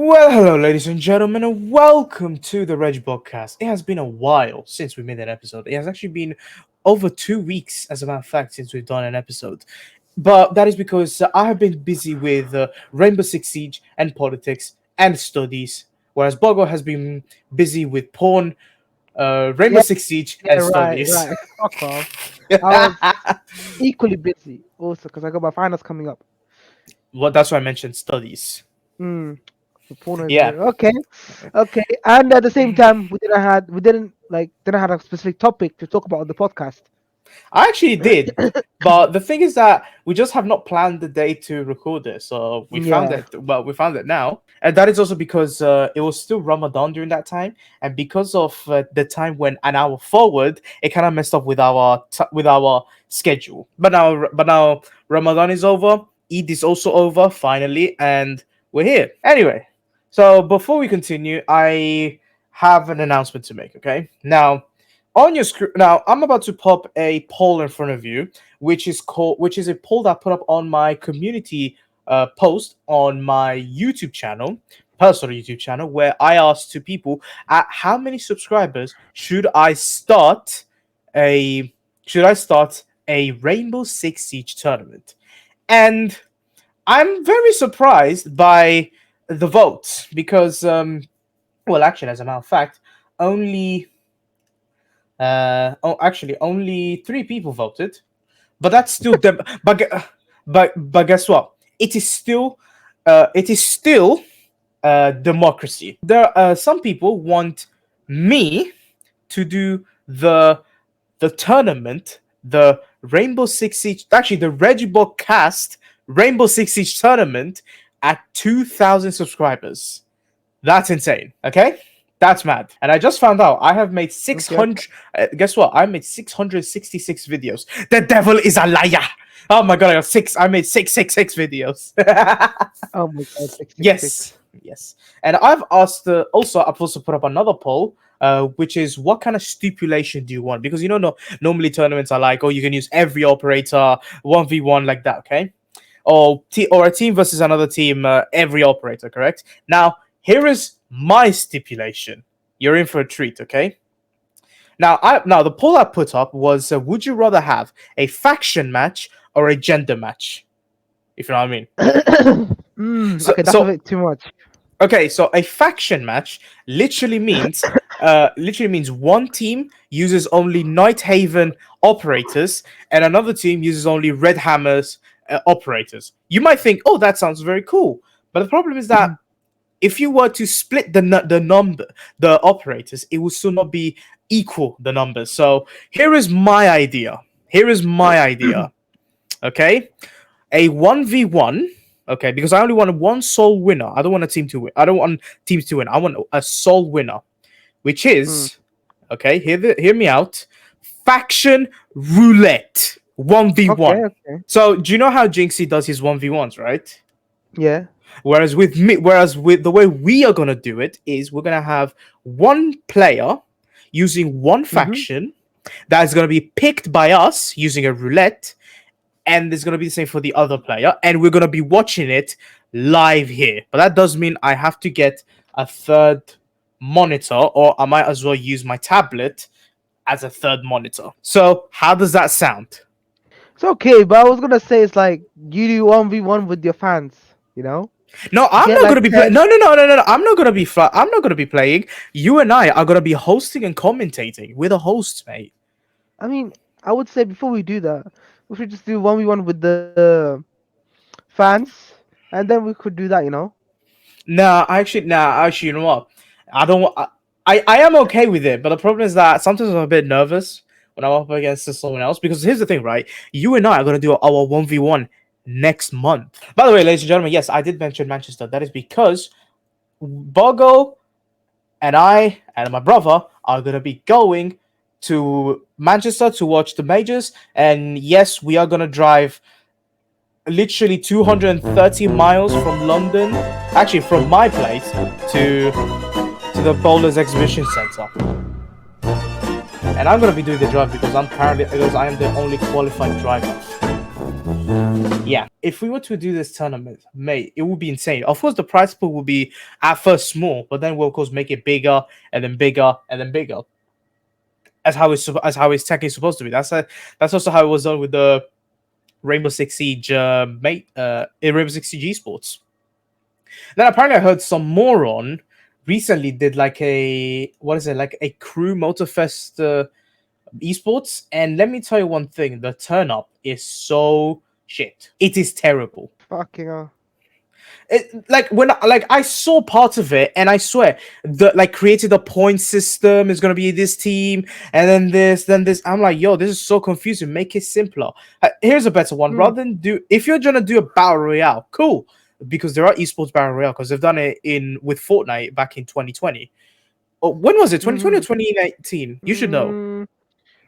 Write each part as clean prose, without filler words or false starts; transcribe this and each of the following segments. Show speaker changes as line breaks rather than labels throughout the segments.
Well, hello, ladies and gentlemen, and welcome to the Regibog cast. It has been a while since we made an episode. It has actually been over 2 weeks, as a matter of fact, since we've done an episode. But that is because I have been busy with Rainbow Six Siege and politics and studies, whereas Boggo has been busy with porn, Rainbow
Yeah,
Six Siege,
yeah,
and
right,
studies.
right. Fuck off. I was equally busy also because I got my finals coming up.
Well, that's why I mentioned studies.
The porno is
Yeah.
okay. And at the same time, we didn't have a specific topic to talk about on the podcast.
I actually did, but the thing is that we just have not planned the day to record it. So we found
Yeah,
it. Well, we found it now, and that is also because it was still Ramadan during that time, and because of the time went an hour forward, it kind of messed up with our schedule. But now Ramadan is over. Eid is also over finally, and we're here anyway. So before we continue, I have an announcement to make. Okay, now on your screen now, I'm about to pop a poll in front of you, which is a poll that I put up on my community post on my YouTube channel, personal YouTube channel, where I asked two people at how many subscribers a should I start a Rainbow Six Siege tournament. And I'm very surprised by the votes because well, actually, as a matter of fact, only actually, only three people voted, but that's still but guess what? It is still democracy. There some people want me to do the tournament, the Rainbow Six Siege, actually the Regibog cast Rainbow Six Siege tournament at 2,000 subscribers. That's insane. Okay. That's mad. And I just found out I have made 600. Guess what? I made 666 videos. The devil is a liar. Oh my god, I made 666 videos.
oh my god, 666.
Yes. And I've asked. I've also put up another poll, which is what kind of stipulation do you want? Because no, normally tournaments are like, oh, you can use every operator 1v1 like that, okay? Or a team versus another team, every operator, correct? Now, here is my stipulation. You're in for a treat, okay? Now, the poll I put up was: would you rather have a faction match or a gender match? If you know what I mean.
Okay, that's a bit too much.
Okay, so a faction match literally means one team uses only Night Haven operators and another team uses only Red Hammers operators. You might think, oh, that sounds very cool, but the problem is that if you were to split the operators, it would still not be equal the numbers. So here is my idea. Okay, a 1v1. Okay, because I only want one sole winner. I don't want a team to win. I don't want teams to win. I want a sole winner, which is okay. Hear me out. Faction roulette 1v1.
Okay.
So do you know how Jinxie does his 1v1s, right?
Yeah.
Whereas with the way we are gonna do it is we're gonna have one player using one faction that is gonna be picked by us using a roulette, and it's gonna be the same for the other player, and we're gonna be watching it live here. But that does mean I have to get a third monitor, or I might as well use my tablet as a third monitor. So how does that sound?
It's okay, but I was gonna say it's like you do 1v1 with your fans, you know?
No, I'm not gonna be playing. No. I'm not gonna be. I'm not gonna be playing. You and I are gonna be hosting and commentating. We're the hosts, mate.
I mean, I would say before we do that, we should just do 1v1 with the fans, and then we could do that, you know?
Actually, you know what? I don't. I am okay with it, but the problem is that sometimes I'm a bit nervous when I'm up against someone else. Because here's the thing, right? You and I are gonna do our 1v1 next month. By the way, ladies and gentlemen, yes, I did mention Manchester. That is because Boggo and I and my brother are gonna be going to Manchester to watch the majors, and yes, we are gonna drive literally 230 miles from London, actually from my place to the Bowlers Exhibition Centre. And I'm gonna be doing the drive because I am the only qualified driver. Yeah, if we were to do this tournament, mate, it would be insane. Of course, the prize pool would be at first small, but then we'll of course make it bigger and then bigger and then bigger. As how it's technically supposed to be. That's also how it was done with the Rainbow Six Siege, mate. In Rainbow Six Siege esports. Then apparently I heard some moron recently did like a what is it like a crew motorfest esports, and let me tell you one thing: the turn up is so shit. It is terrible.
Fucking hell.
Like when like I saw parts of it, and I swear the like created a point system is gonna be this team, and then this, then this. I'm like, yo, this is so confusing. Make it simpler. Here's a better one.
Mm,
Rather than do, if you're gonna do a battle royale, cool, because there are esports battle royale because they've done it in with Fortnite back in 2020. Oh, when was it? 2020 or
mm,
2019? You should know.
mm.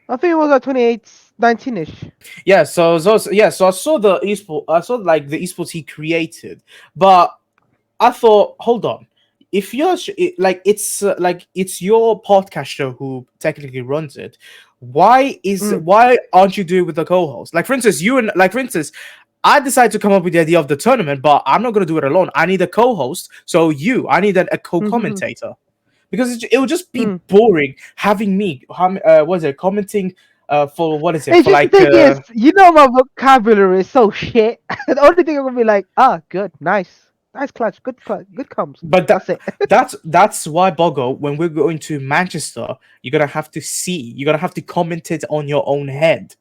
I think it was like 28, 19-ish.
Yeah, so I saw the esport. I saw like the esports he created, but I thought, hold on, if you're like it's your podcast show who technically runs it,
Mm,
why aren't you doing it with the co-host? Like for instance, I decided to come up with the idea of the tournament, but I'm not gonna do it alone. I need a co-host, so I need a
mhm,
co-commentator because it would just be
mm.
boring having me. What is it commenting? For what is it
It's
for
just the
like
thing is, you know, my vocabulary is so shit. The only thing I'm gonna be like, good, nice clutch, good comes.
But
That's it.
that's why Boggo, when we're going to Manchester, you're gonna have to comment it on your own head.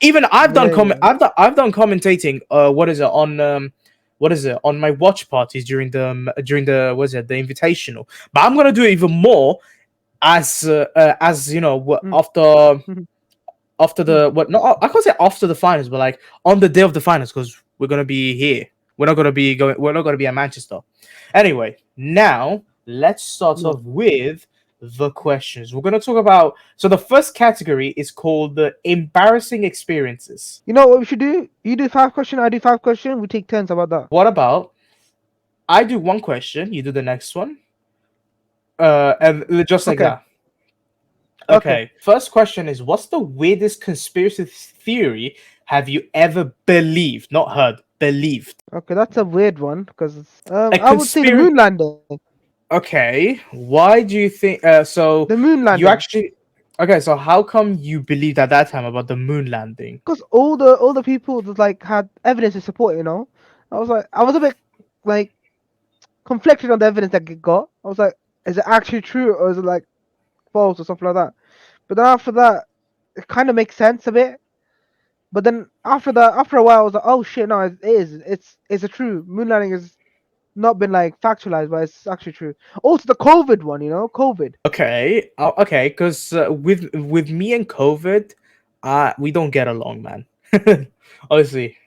Even
Yeah, yeah.
I've done commentating. What is it on what is it on my watch parties during the what is it the invitational. But I'm gonna do it even more as you know
Mm, mhm,
after
mm.
the what not I can't say after the finals, but like on the day of the finals because we're gonna be here. We're not gonna be at Manchester. Anyway, now let's start
Yeah.
off with the questions. We're gonna talk about so the first category is called the embarrassing experiences.
You know what we should do? You do 5 question, I do 5 question. We take turns. How about that?
What about I do one question, you do the next one, and just like
Okay.
that.
Okay.
Okay, first question is what's the weirdest conspiracy theory have you ever believed? Not heard, believed.
Okay. That's a weird one because
A
I would say the
conspiracy.
moon landing.
Okay, why do you think? So
The moon
you
landing.
actually. Okay, so how come you believed at that time about the moon landing?
Because all the people that like had evidence to support it, you know. I was a bit like conflicted on the evidence that it got. I was like, is it actually true or is it like false or something like that? But then after that, it kind of makes sense a bit. But then after that, after a while, I was like, oh shit, no, it is. It's a true moon landing has not been like factualized, but it's actually true. Also, the COVID one, you know, COVID.
Okay, because with me and COVID, we don't get along, man. Honestly,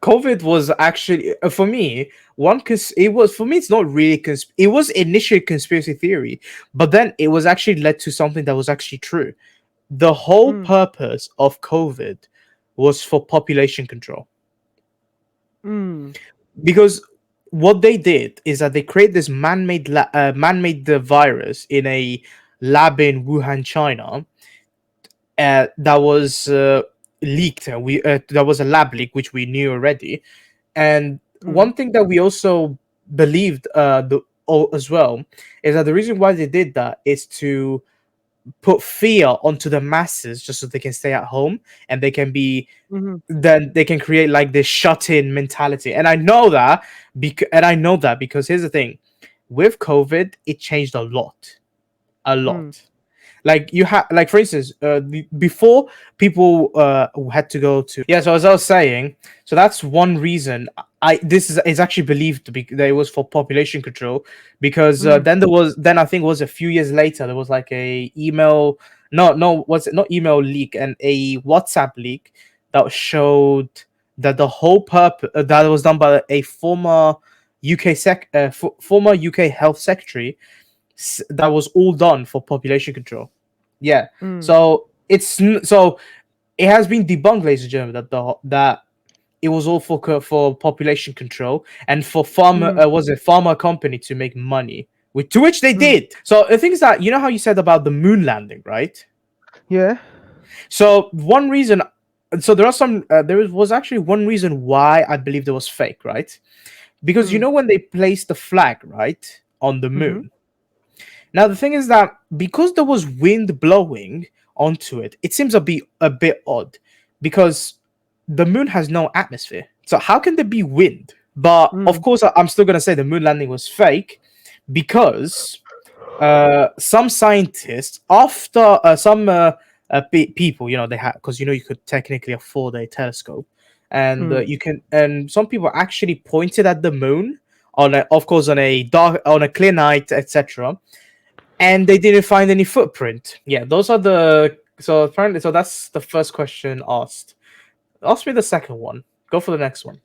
COVID was actually for me one cause it was for me it's not really it was initially conspiracy theory, but then it was actually led to something that was actually true. The whole
Mm,
purpose of COVID was for population control
mm,
because what they did is that they created this man-made virus in a lab in Wuhan, China, that was leaked. That was a lab leak, which we knew already. And
mm,
one thing that we also believed as well is that the reason why they did that is to put fear onto the masses just so they can stay at home and they can be
mm,
then they can create like this shut-in mentality. And I know that because here's the thing, with COVID it changed a
mm,
lot. Like you have like for instance before people had to go to yeah, so as I was saying, so that's one reason I this is actually believed to be that it was for population control because
mm,
then I think it was a few years later there was like a email, no, was it not email leak and a WhatsApp leak that showed that the whole purpose that was done by a former former UK health secretary, that was all done for population control. Yeah.
mm,
So so it has been debunked, ladies and gentlemen, that it was all for population control and for farmer
mm,
was a pharma company to make money, to which they
mm.
did. So the thing is that you know how you said about the moon landing, right?
Yeah.
So one reason. so there are some. Was actually one reason why I believe it was fake, right? Because you
Mm.
know when they placed the flag right on the
Mm-hmm.
moon. Now the thing is that because there was wind blowing onto it, it seems a bit odd because the moon has no atmosphere. So how can there be wind? But of
Mm.
course, I'm still gonna say the moon landing was fake because some scientists, after people, they had because you could technically afford a telescope, and
Mm.
you can, and some people actually pointed at the moon of course, on a clear night, etc., and they didn't find any footprint. Yeah, those are the so apparently so that's the first question asked. Ask me the second one. Go for the next one.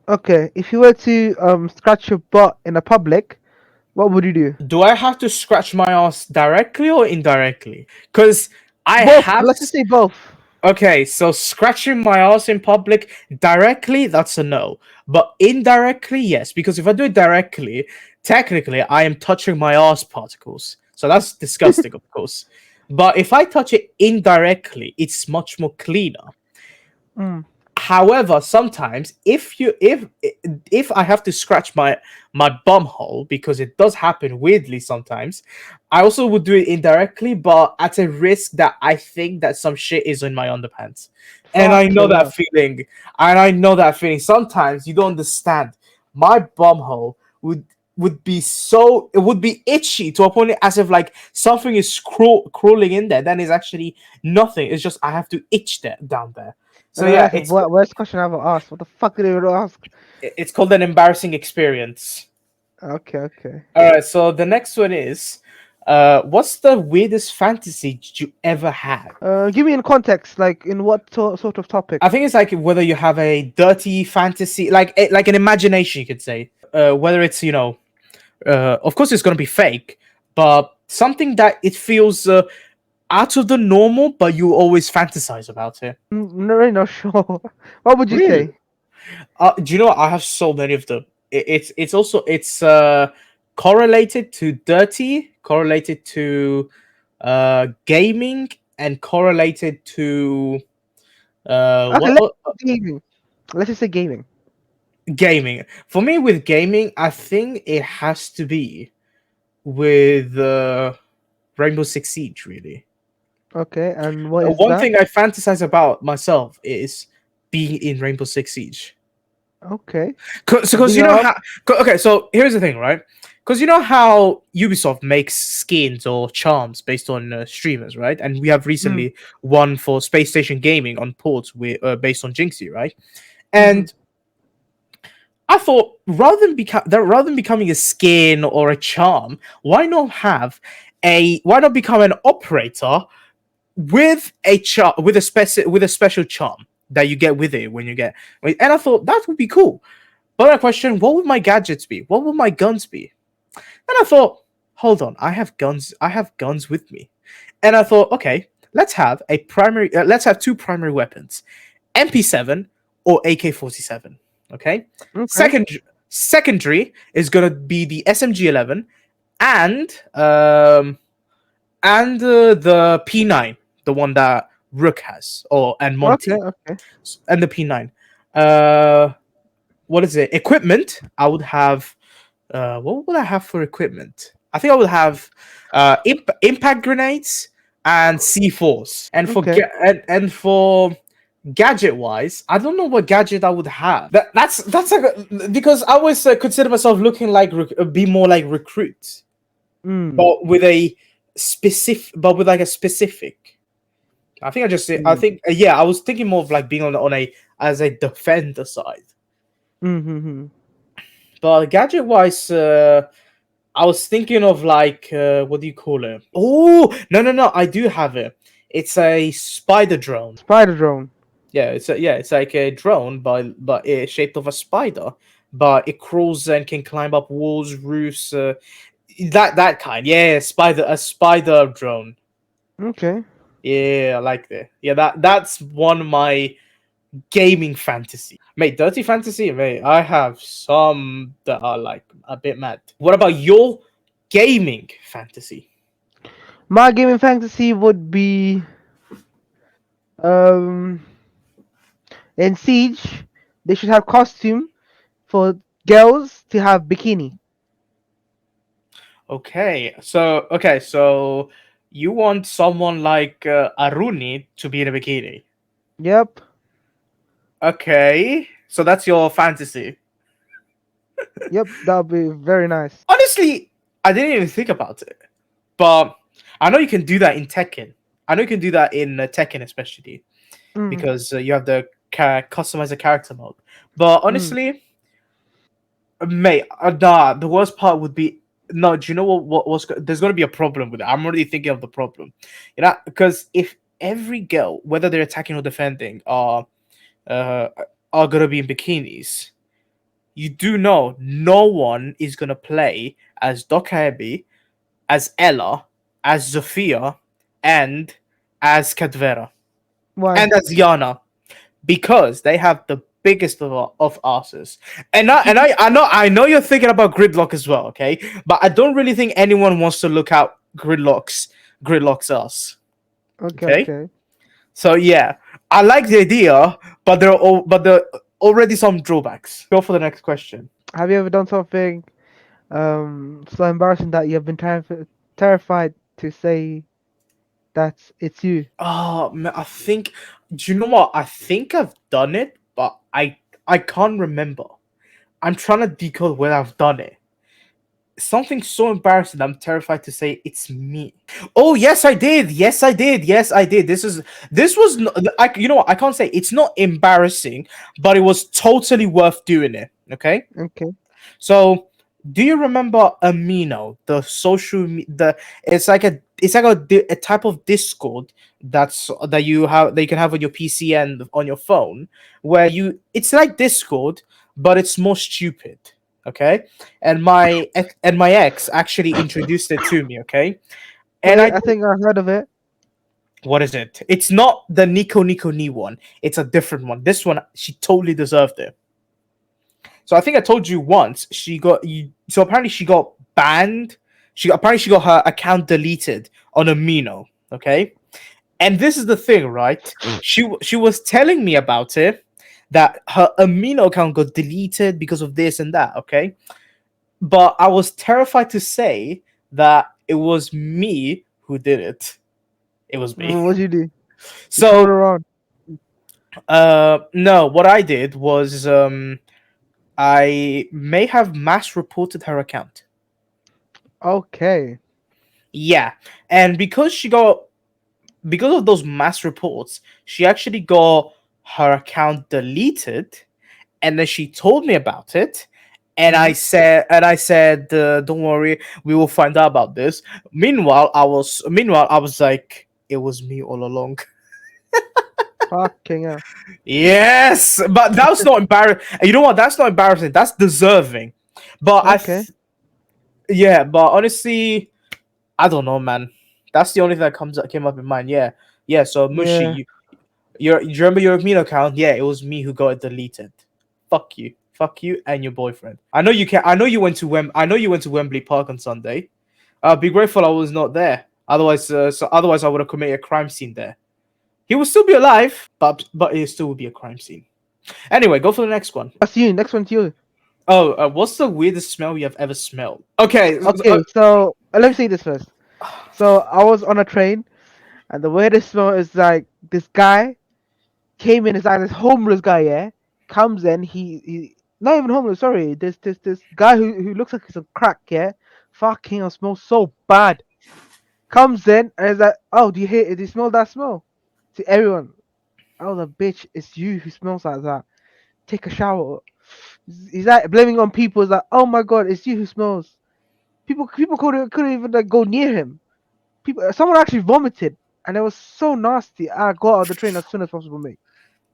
Okay, if you were to scratch your butt in a public, what would you do?
Do I have to scratch my ass directly or indirectly? Because I
Both.
have.
Let's just say both.
Okay, so scratching my ass in public directly, that's a no. But indirectly, yes, because if I do it directly, technically I am touching my ass particles. So that's disgusting, of course. But if I touch it indirectly, it's much more cleaner.
Mm.
However, sometimes if I have to scratch my bum hole, because it does happen weirdly sometimes, I also would do it indirectly, but at a risk that I think that some shit is in my underpants. And I know
Fucking
that
hell.
feeling. And I know that feeling. Sometimes you don't understand. My bum hole would be so, it would be itchy to a point as if like something is crawling in there. Then it's actually nothing. It's just I have to itch that down there. So
And
yeah,
that's the worst question I ever asked. What the fuck did you ask?
it's called an embarrassing experience.
Okay, okay.
All right, so the next one is, what's the weirdest fantasy did you ever had?
Give me in context, like in what sort of topic?
I think it's like whether you have a dirty fantasy, like an imagination, you could say. Whether it's of course it's gonna be fake, but something that it feels out of the normal, but you always fantasize about it.
Not really not sure. What would you
Really?
say?
Do you know what? I have so many of them. It's also it's correlated to dirty, correlated to gaming, and correlated to
Okay,
what
gaming. Let's just say gaming.
gaming. For me, with gaming, I think it has to be with Rainbow Six Siege. Really,
Okay, and what is
one
that?
thing I fantasize about myself is being in Rainbow Six Siege.
Okay.
Because
Being
you know
up.
how. Okay, so here's the thing, right? Because you know how Ubisoft makes skins or charms based on streamers, right? And we have
Mm.
recently one for Space Station Gaming on ports based on Jinxie, right?
Mm-hmm.
And I thought rather than becoming a skin or a charm, why not become an operator with a special charm that you get with it when you get. And I thought that would be cool. But I questioned, what would my gadgets be? What would my guns be? And I thought, hold on, I have guns. I have guns with me. And I thought, okay, let's have two primary weapons, MP7 or AK-47. Okay.
Okay.
Second, secondary is gonna be the SMG-11 and the P9, the one that Rook has, and
Okay.
Monty,
Okay.
and the P9. Uh, what is it? Equipment. I would have. What would I have for equipment? I think I would have impact grenades and C4s. And
Okay.
and for gadget wise, I don't know what gadget I would have. That's like because I always consider myself looking like be more like recruit,
Mm.
but with like a specific. I think I
Mm.
think yeah, I was thinking more of like being on a as a defender side.
Mm-hmm.
But gadget wise, I was thinking of like what do you call it? Oh no, I do have it. It's a spider drone.
Spider drone.
It's like a drone, but it's shaped of a spider. But it crawls and can climb up walls, roofs. That kind. Yeah, a spider drone.
Okay.
Yeah, I like that. Yeah, that's one of my gaming fantasy. Mate, dirty fantasy, mate. I have some that are like a bit mad. What about your gaming fantasy?
My gaming fantasy would be um In Siege, they should have costume for girls to have bikini.
Okay, so you want someone like Aruni to be in a bikini.
Yep,
Okay, so that's your fantasy.
yep, that would be very nice.
Honestly, I didn't even think about it, but I know you can do that in Tekken. I know you can do that in Tekken, especially
Mm,
because you have the customize the character mode. But
mm.
honestly, mate, nah. The worst part would be no. Do you know there's gonna be a problem with it? I'm already thinking of the problem. You know, because if every girl, whether they're attacking or defending, uh are gonna be in bikinis, you do know no one is gonna play as Dokaebi, as Ella, as Zofia, and as Kadvera,
Why?
and as Yana, because they have the biggest of asses. And I know you're thinking about Gridlock as well, okay? But I don't really think anyone wants to look out Gridlock's ass.
Okay,
Okay?
okay.
So yeah, I like the idea, but there are already some drawbacks. Go for the next question.
Have you ever done something so embarrassing that you have been terrified to say that it's you?
Oh man, I think do you know what? I think I've done it, but I can't remember. I'm trying to decode whether I've done it. Something so embarrassing I'm terrified to say it's me. Oh yes, I did. Yes, I did. Yes, I did. This was I you know what? I can't say it's not embarrassing, but it was totally worth doing it. Okay?
Okay.
So, do you remember Amino, the the it's like a type of Discord that you can have on your PC and on your phone, where you it's like Discord, but it's more stupid. Okay, and my ex actually introduced it to me. Okay, and
Wait, I think I heard of it.
what is it? It's not the Nico Nico Ni one. It's a different one. This one she totally deserved it. So I think I told you once so apparently she got banned. She got her account deleted on Amino. Okay, and this is the thing, right? She was telling me about it that her Amino account got deleted because of this and that. Okay, but I was terrified to say that it was me who did it. It was me.
What did you do? You told
So
her on.
no, what I did was I may have mass reported her account.
Okay.
Yeah, and because of those mass reports, she actually got her account deleted, and then she told me about it, and
Mm.
I said, don't worry, we will find out about this. Meanwhile, I was like, it was me all along.
Fucking hell.
Yes, but that's not embarrassing. You know what? That's not embarrassing. That's deserving. But
Okay.
yeah, but honestly, I don't know, man. That's the only thing that came up in mind. Yeah, yeah. So Mushi,
Yeah.
you remember your Amino account? Yeah, it was me who got it deleted. Fuck you, and your boyfriend. I know you can. I know you went to I know you went to Wembley Park on Sunday. Be grateful I was not there. Otherwise I would have committed a crime scene there. He would still be alive, but it still would be a crime scene. Anyway, go for the next one.
That's you. Next one's you.
Oh, what's the weirdest smell you have ever smelled? Okay,
Okay, so let me say this first. So I was on a train, and the weirdest smell is like this guy came in. It's like this homeless guy. Yeah, comes in. He not even homeless. Sorry, this guy who looks like he's a crack. Yeah, fucking hell, smells so bad. Comes in and is like, oh, do you smell that smell? To everyone, oh the bitch, it's you who smells like that. Take a shower. He's like blaming on people. He's like, oh my god, it's you who smells. People couldn't even like go near him. Someone actually vomited, and it was so nasty. I got out of the train as soon as possible, mate.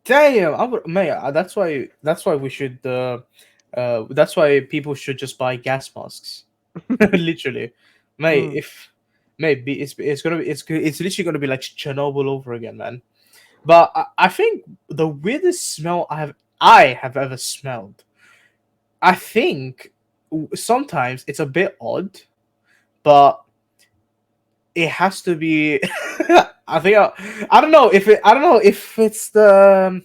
damn, I would, mate. That's why we should. That's why people should just buy gas masks. Literally, mate.
Mm.
If maybe it's gonna be it's literally gonna be like Chernobyl over again, man. But I think the weirdest smell I have ever smelled. I think sometimes it's a bit odd, but it has to be I think I don't know if I don't know if it's the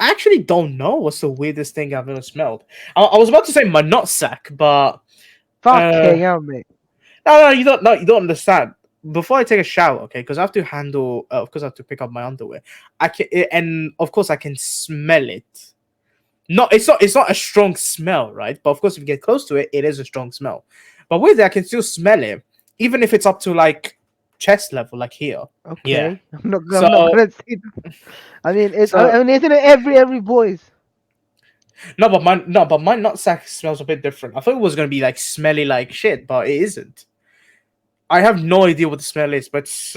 actually don't know what's the weirdest thing I've ever smelled. I was about to say my nutsack, but
Fucking
uh,
hell, mate.
no, you don't. No, you don't understand. Before I take a shower, okay, because I have to handle. Of course, I have to pick up my underwear. I can, and of course, I can smell it. No, it's not. It's not a strong smell, right? But of course, if you get close to it, it is a strong smell. But with it, I can still smell it, even if it's up to like chest level, like here. Yeah.
Okay, I'm not. I'm not
So
gonna say. I mean,
so
I mean, isn't it every boys?
but my nutsack smells a bit different. I thought it was gonna be like smelly like shit, but it isn't. I have no idea what the smell is, but it's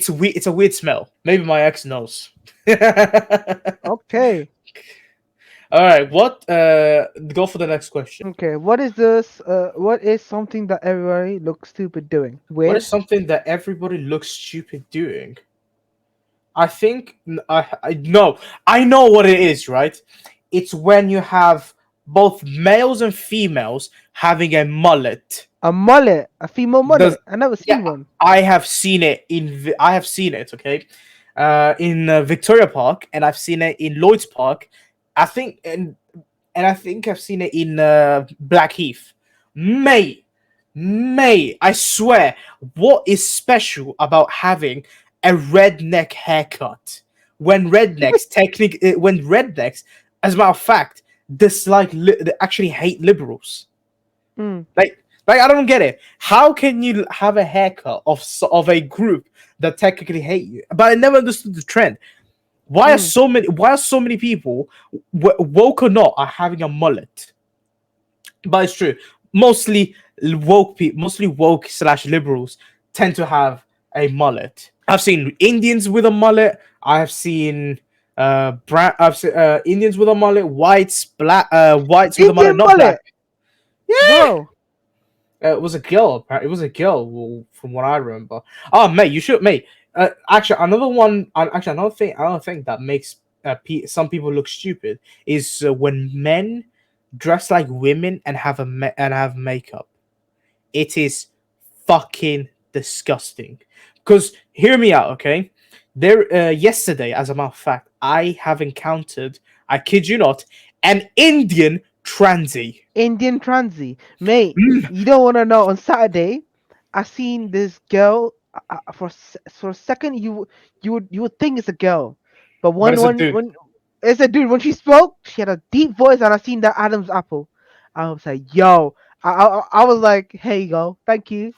weird. It's a weird smell. Maybe my ex knows. All
Okay.
right, what? Go for the next question.
Okay. What is this? What is something that everybody looks stupid doing?
What
Weird.
is something that everybody looks stupid doing? I think I no, I know what it is. Right? It's when you have both males and females having a mullet.
A mullet, a female
Does
mullet. I never
Yeah,
seen one.
I have seen it I have seen it. Okay, in Victoria Park, and I've seen it in Lloyd's Park. I think, and I think I've seen it in Blackheath. Mate, mate, I swear, what is special about having a redneck haircut? When rednecks, as a matter of fact, they actually hate liberals.
Mm,
Like I don't get it. How can you have a haircut of a group that technically hate you? But I never understood the trend.
mm.
Why are so many people, woke or not, are having a mullet? But it's true. Mostly woke slash liberals tend to have a mullet. I've seen Indians with a mullet. I've seen Indians with a mullet, whites with a mullet,
Indian
not
mullet,
black. Yeah.
bro.
It was a girl. It was a girl, well, from what I remember. Oh, mate, you should, mate. Actually, another one. Actually, another thing that makes some people look stupid is when men dress like women and and have makeup. It is fucking disgusting. Because hear me out, okay? There, yesterday, as a matter of fact, I have encountered, I kid you not, an Indian transy.
Indian transy, mate.
Mm,
You don't want to know. On Saturday, I seen this girl. For a second, you would think it's a girl, but
but
when
it's a
when
dude.
when it's a dude. When she spoke, she had a deep voice, and I seen that Adam's apple. I was like, yo. I was like, hey, yo, thank you.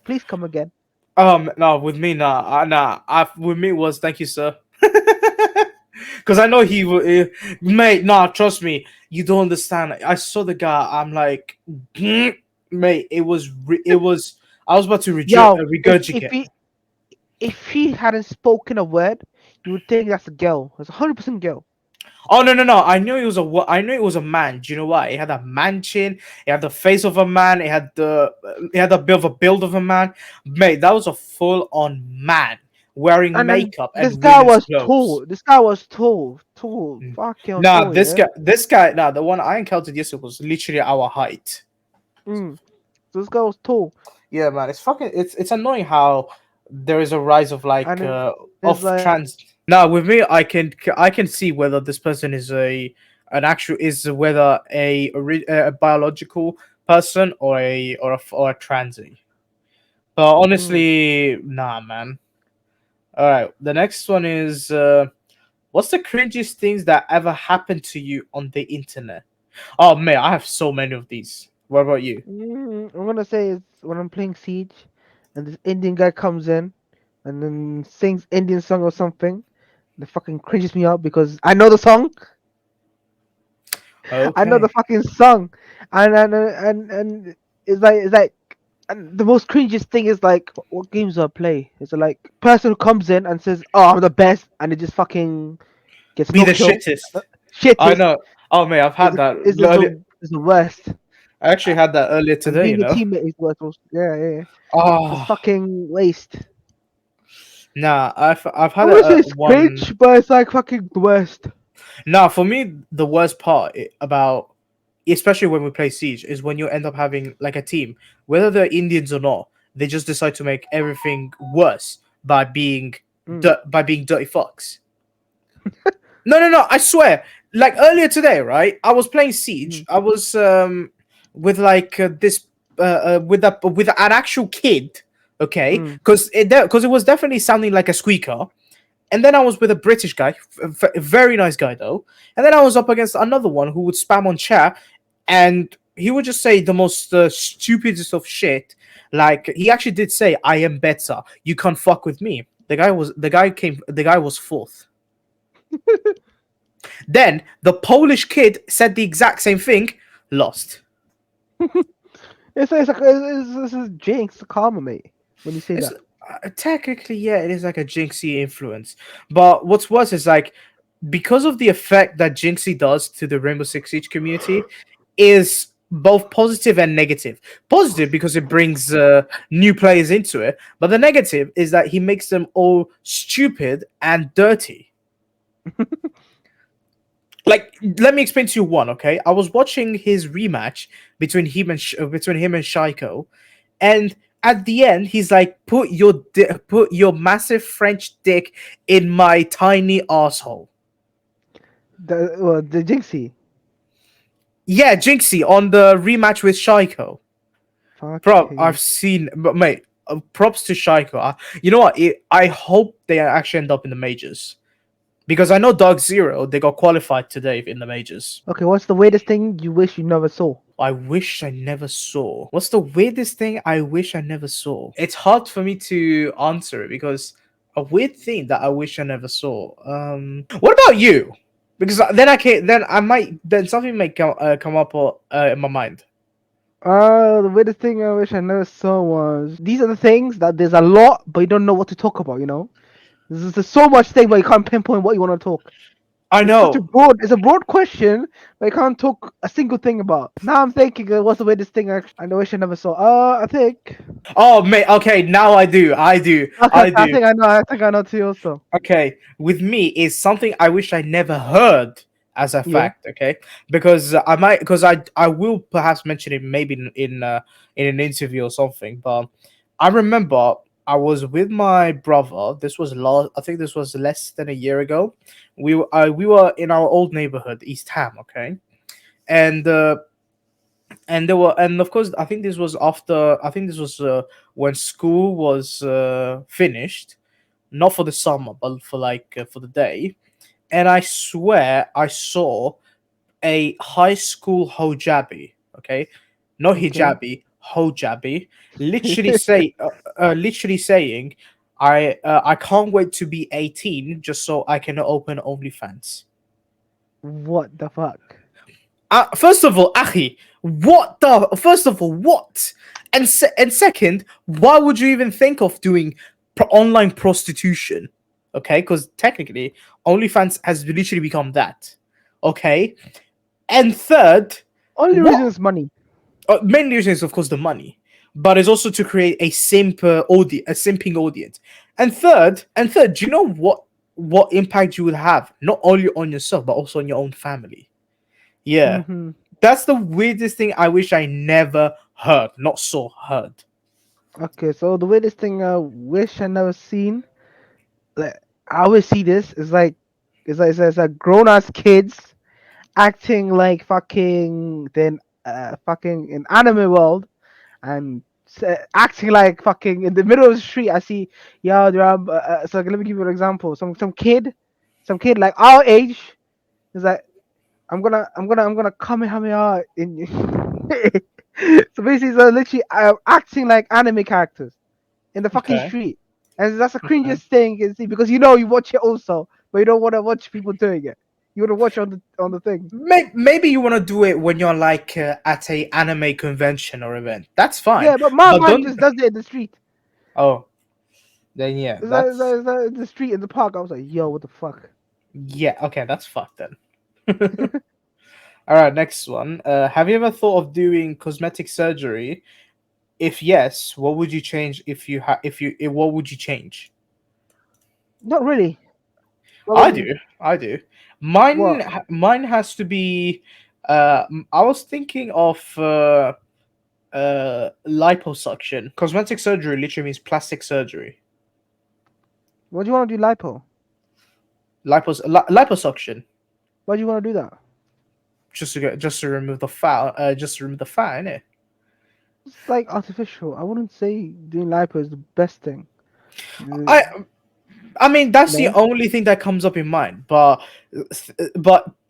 Please come again.
No, with me, nah, with me was thank you, sir. Because I know he will, mate. Nah, trust me, you don't understand. I saw the guy. I'm like, mate. It was. I was about to
Yo, if
regurgitate.
he hadn't spoken a word, you would think that's a girl. It's 100% girl.
Oh no, no, no! I knew it was a man. Do you know why? It had a man chin. It had the face of a man. It had a bit of a build of a man. Mate, that was a full on man wearing
And then
makeup
this
and
guy
women's
was
clothes.
tall. This guy was tall,
Mm.
fucking
Nah,
tall. Yeah.
the one I encountered yesterday was literally our height.
Mm. So this guy was tall,
Yeah, man, it's annoying how there is a rise of
and
like
then there's
of
like,
trans. Now with me, I can see whether this person is whether a biological person or a transy. But
mm,
honestly, nah, man. All right, the next one is what's the cringiest things that ever happened to you on the internet? Oh man, I have so many of these. What about you?
I'm gonna say it's when I'm playing Siege, and this Indian guy comes in, and then sings Indian song or something. That fucking cringes me out because I know the song. I know the
Okay.
fucking song, and it's like and the most cringiest thing is like what games do I play? It's like person who comes in and says, "Oh, I'm the best," and it just fucking gets
Be
no
the
kill.
shittest. I
Shittest
know. Oh man, I've
is
had that
is
earlier.
the worst.
I actually had that earlier
And
today. You
being a
know.
teammate is worst. Also. Yeah, yeah, yeah. Just
Oh
fucking waste.
nah, I've
I
had
wish it's
one.
cringe, but it's like fucking the worst.
Nah, for me, the worst part especially when we play Siege, is when you end up having like a team, whether they're Indians or not. they just decide to make everything worse by being
Mm,
by being dirty fucks. No, no, no! I swear. Like earlier today, right? I was playing Siege.
mm,
I was with like this with an actual kid. Okay,
mm,
because it was definitely sounding like a squeaker. And then I was with a British guy, a very nice guy though. And then I was up against another one who would spam on chat, and he would just say the most stupidest of shit. Like he actually did say, "I am better. You can't fuck with me." The guy was fourth. Then the Polish kid said the exact same thing, lost.
it's a jinx, karma, mate. When you say
It's
that,
technically, yeah, it is like a Jinxie influence. But what's worse is like because of the effect that Jinxie does to the Rainbow Six Siege community is both positive and negative. Positive because it brings new players into it, but the negative is that he makes them all stupid and dirty. Like, let me explain to you one. Okay, I was watching his rematch between him and Shaiko, and at the end he's like, put your massive French dick in my tiny asshole."
the jinxie.
Yeah, Jinxie on the rematch with Shaiko. Bro, I've
Fucking.
seen, but mate, props to Shaiko. You know what? I hope they actually end up in the majors because I know Dark Zero they got qualified today in the majors.
Okay, what's the weirdest thing you wish you never saw?
I wish I never saw. What's the weirdest thing I wish I never saw? It's hard for me to answer it because a weird thing that I wish I never saw. What about you? Because then then something may come up in my mind.
The weirdest thing I wish I never saw was these are the things that there's a lot, but you don't know what to talk about. You know, there's so much thing, but you can't pinpoint what you want to talk.
I know.
It's a broad question, but you can't talk a single thing about. Now I'm thinking, what's the weirdest thing I wish I never saw? I think.
Oh, mate. Okay, now I do. I do.
Okay,
I
okay, I
do.
think I know. I think I know too. Also,
Okay, with me is something I wish I never heard as a
yeah.
fact. Okay, because I will perhaps mention it maybe in an interview or something. But I remember I was with my brother. This was last. I think this was less than a year ago. We were in our old neighborhood, East Ham. Okay, and there were, and of course I think this was after, I think this was when school was finished, not for the summer, but for like for the day. And I swear I saw a high school hojabi, okay, not
Okay.
hijabi, hojabi, literally saying, I can't wait to be 18 just so I can open OnlyFans.
What the fuck?
First of all, Ahi, what the? First of all, what? And second, why would you even think of doing online prostitution? Okay, because technically, OnlyFans has literally become that. Okay, and third,
Only
what?
reason is money.
Main reason is of course the money, but it's also to create a a simping audience. And third, do you know what impact you would have not only on yourself but also on your own family? Yeah,
Mm-hmm.
that's the weirdest thing I wish I never heard, not saw, heard.
Okay, so the weirdest thing I wish I never seen, like I always see this, is like it's like grown ass kids acting like fucking in anime world and acting like fucking in the middle of the street. I see, yeah, there are. So let me give you an example. Some kid like our age is like, I'm gonna kamehameha in you. So basically, so literally acting like anime characters in the fucking
Okay.
street, and that's the
Okay.
cringiest thing you can see because you know you watch it also, but you don't want to watch people doing it. You want to watch on the thing.
Maybe you want to do it when you're like at a anime convention or event. That's fine,
Yeah, but my
but
man
don't.
just does it in the street.
Oh, then yeah, that's
It's like in the street in the park. I was like, yo, what the fuck?
yeah. Okay, that's fucked then. All right, next one. Have you ever thought of doing cosmetic surgery? If yes, what would you change? What would you change?
Not really. What about
I
you?
do. I do.
What?
Mine has to be. I was thinking of. liposuction. Cosmetic surgery literally means plastic surgery.
What do you want to do lipo?
Liposuction.
Why do you want to do that?
Just to remove the fat. Just to remove the fat, innit?
It's like artificial. I wouldn't say doing lipo is the best thing.
I I mean, that's the
No.
only thing that comes up in mind. But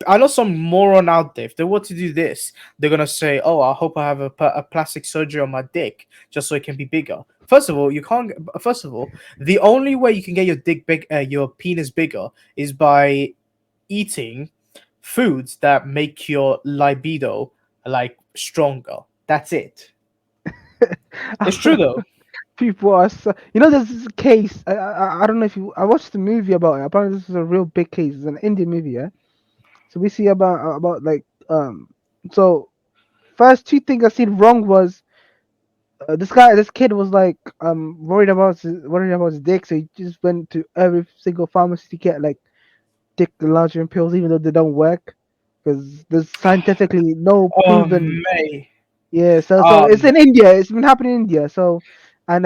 I know some moron out there. If they want to do this, they're gonna say, "Oh, I hope I have a plastic surgery on my dick just so it can be bigger." First of all, you can't. First of all, the only way you can get your dick big, your penis bigger, is by eating foods that make your libido like stronger. That's it. It's true though.
People are so, there's this case. I don't know if I watched the movie about it. Apparently, this is a real big case. It's an Indian movie, yeah. So we see about like So first two things I seen wrong was this kid was like worried about his dick, so he just went to every single pharmacy to get like dick enlarging pills, even though they don't work, because there's scientifically no
Oh
proven.
mate.
Yeah, so it's in India. It's been happening in India. So, and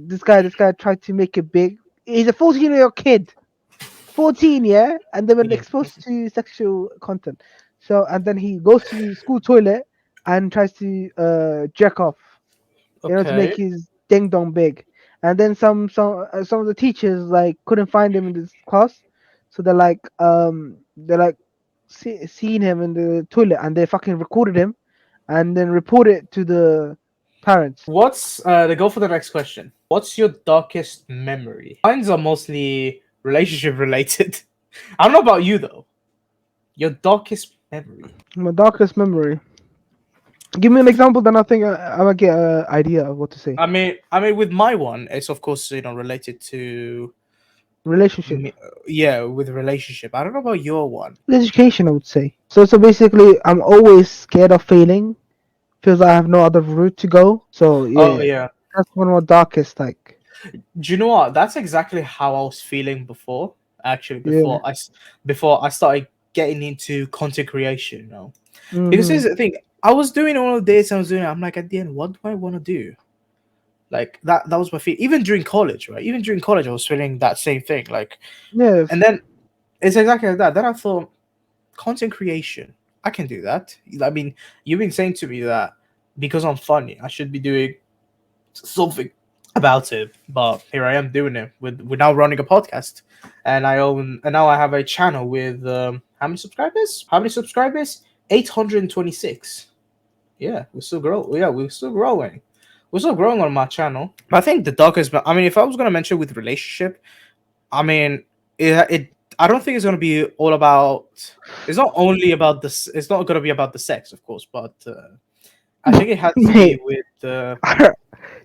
this guy tried to make it big. He's a 14-year-old kid, 14, yeah, and they were
Yeah.
exposed to sexual content. So, and then he goes to the school toilet and tries to jerk off, to make
Okay.
his ding dong big. And then some of the teachers like couldn't find him in this class, so they're like seeing him in the toilet, and they fucking recorded him and then report it to the parents.
What's to go for the next question? What's your darkest memory? Mine's are mostly relationship related. I don't know about you though. Your darkest memory.
My darkest memory. Give me an example, then I think I might get an idea of what to say.
I mean, with my one, it's of course related to
Relationship,
yeah, with relationship. I don't know about your one.
education, I would say. So basically, I'm always scared of failing. Feels like I have no other route to go. So
Oh
yeah,
yeah.
that's one of my darkest. Like
Do you know what? That's exactly how I was feeling before. Actually,
yeah.
before I started getting into content creation, because
Mm-hmm.
here's the thing. I was doing all of this. I was doing. I'm like, at the end, what do I want to do? Like that was my feel. Even during college, right? Even during college, I was feeling that same thing. Like,
Yeah.
and then it's exactly like that. Then I thought, content creation, I can do that. I mean, you've been saying to me that because I'm funny, I should be doing something about it. But here I am doing it. We're now running a podcast, and now I have a channel with how many subscribers? How many subscribers? 826. Yeah, we're still growing. Yeah, we're still growing. We're still growing on my channel. I think the darkest. I mean, if I was gonna mention with relationship, I mean, it I don't think it's gonna be all about. It's not only about this. It's not gonna be about the sex, of course, but I think it has to be
Mate,
with.